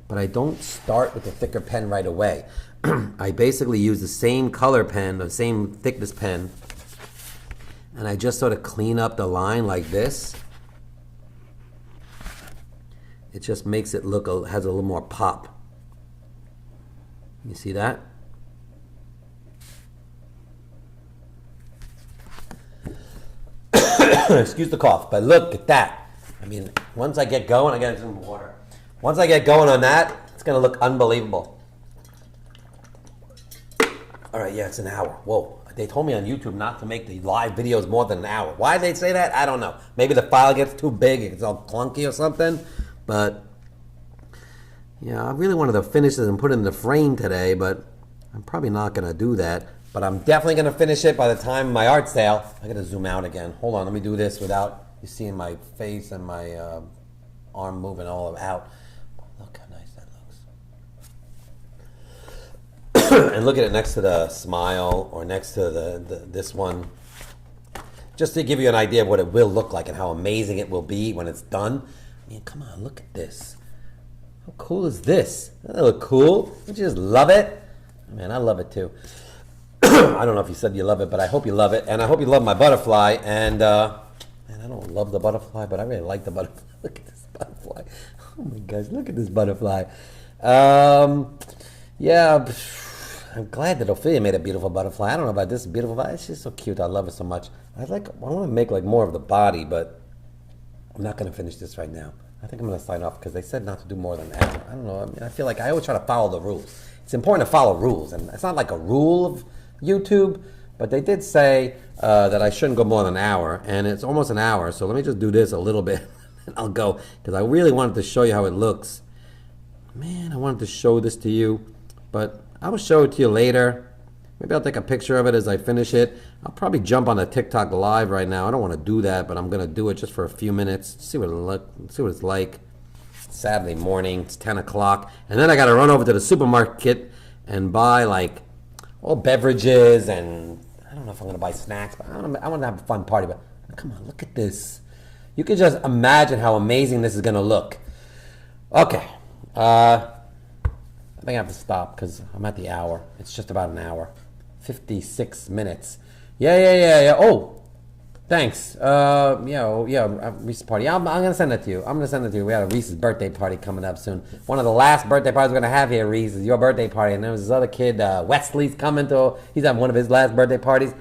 but I don't start with the thicker pen right away. I basically use the same color pen, the same thickness pen, and I just sort of clean up the line like this. It just makes it look, has a little more pop. You see that? Excuse the cough, but look at that. I mean, once I get going, I get some water. Once I get going on that, it's going to look unbelievable. All right, yeah, it's an hour. Whoa. They told me on YouTube not to make the live videos more than an hour. Why did they say that? I don't know. Maybe the file gets too big, it's all clunky or something. But yeah, I really wanted to finish this and put it in the frame today, but I'm probably not going to do that. But I'm definitely going to finish it by the time of my art sale. I got to zoom out again. Hold on, let me do this without you seeing my face and my arm moving all out. Look how nice that looks. And look at it next to the smile or next to this one. Just to give you an idea of what it will look like and how amazing it will be when it's done. I mean, come on, look at this. How cool is this? Doesn't that look cool? Don't you just love it? Man, I love it too. I don't know if you said you love it, but I hope you love it. And I hope you love my butterfly. And man, I don't love the butterfly, but I really like the butterfly. Look at this butterfly. Oh my gosh, look at this butterfly. Yeah, I'm glad that Ophelia made a beautiful butterfly. I don't know about this beautiful butterfly. It's just so cute. I love it so much. I want to make like more of the body, but I'm not going to finish this right now. I think I'm going to sign off because they said not to do more than that. I don't know. I mean, I feel like I always try to follow the rules. It's important to follow rules, and it's not like a rule of YouTube, but they did say that I shouldn't go more than an hour, and it's almost an hour, so let me just do this a little bit, and I'll go, because I really wanted to show you how it looks. Man, I wanted to show this to you, but I will show it to you later. Maybe I'll take a picture of it as I finish it. I'll probably jump on a TikTok live right now. I don't want to do that, but I'm going to do it just for a few minutes. See what it's like. It's Saturday morning. It's 10 o'clock. And then I got to run over to the supermarket and buy like all beverages, and I don't know if I'm going to buy snacks, but I want to have a fun party. But come on, look at this. You can just imagine how amazing this is going to look. Okay. I think I have to stop because I'm at the hour. It's just about an hour. 56 minutes. Yeah. Oh, thanks. Reese's party. I'm going to send it to you. We had a Reese's birthday party coming up soon. One of the last birthday parties we're going to have here, Reese, is your birthday party. And there was this other kid, Wesley's coming to, he's having one of his last birthday parties.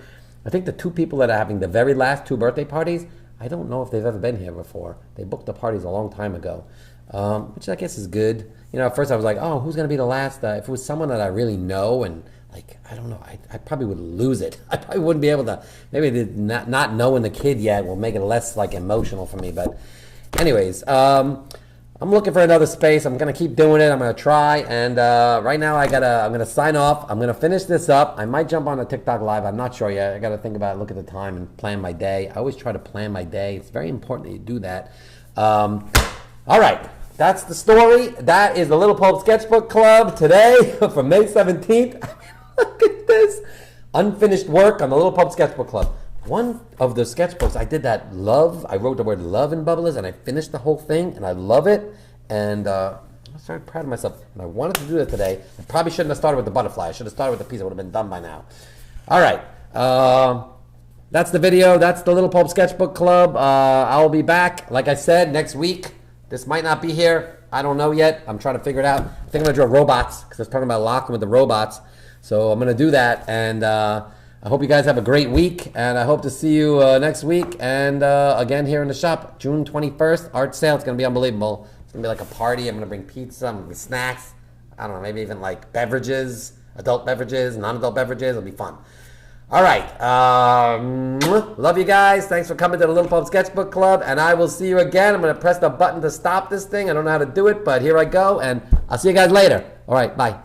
I think the two people that are having the very last two birthday parties, I don't know if they've ever been here before. They booked the parties a long time ago, which I guess is good. You know, at first I was like, oh, who's going to be the last? If it was someone that I really know and, like, I don't know, I probably would lose it. I probably wouldn't be able to, maybe not knowing the kid yet will make it less, like, emotional for me. But anyways, I'm looking for another space. I'm going to keep doing it. I'm going to try. And right now I'm going to sign off. I'm going to finish this up. I might jump on a TikTok live. I'm not sure yet. I got to think about it, look at the time, and plan my day. I always try to plan my day. It's very important that you do that. All right. That's the story. That is the Little Pulp Sketchbook Club today for May 17th. Look at this. Unfinished work on the Little Pulp Sketchbook Club. One of the sketchbooks, I did that love. I wrote the word love in bubblers, and I finished the whole thing, and I love it. And I'm very proud of myself. And I wanted to do that today. I probably shouldn't have started with the butterfly. I should have started with the piece. It would have been done by now. All right. That's the video. That's the Little Pulp Sketchbook Club. I'll be back, like I said, next week. This might not be here. I don't know yet. I'm trying to figure it out. I think I'm going to draw robots because I was talking about locking with the robots. So I'm going to do that. And I hope you guys have a great week. And I hope to see you next week. And again here in the shop, June 21st, art sale. It's going to be unbelievable. It's going to be like a party. I'm going to bring pizza, I'm going to bring snacks. I don't know, maybe even like beverages, adult beverages, non-adult beverages. It'll be fun. All right. Love you guys. Thanks for coming to the Little Pulp Sketchbook Club. And I will see you again. I'm going to press the button to stop this thing. I don't know how to do it, but here I go. And I'll see you guys later. All right. Bye.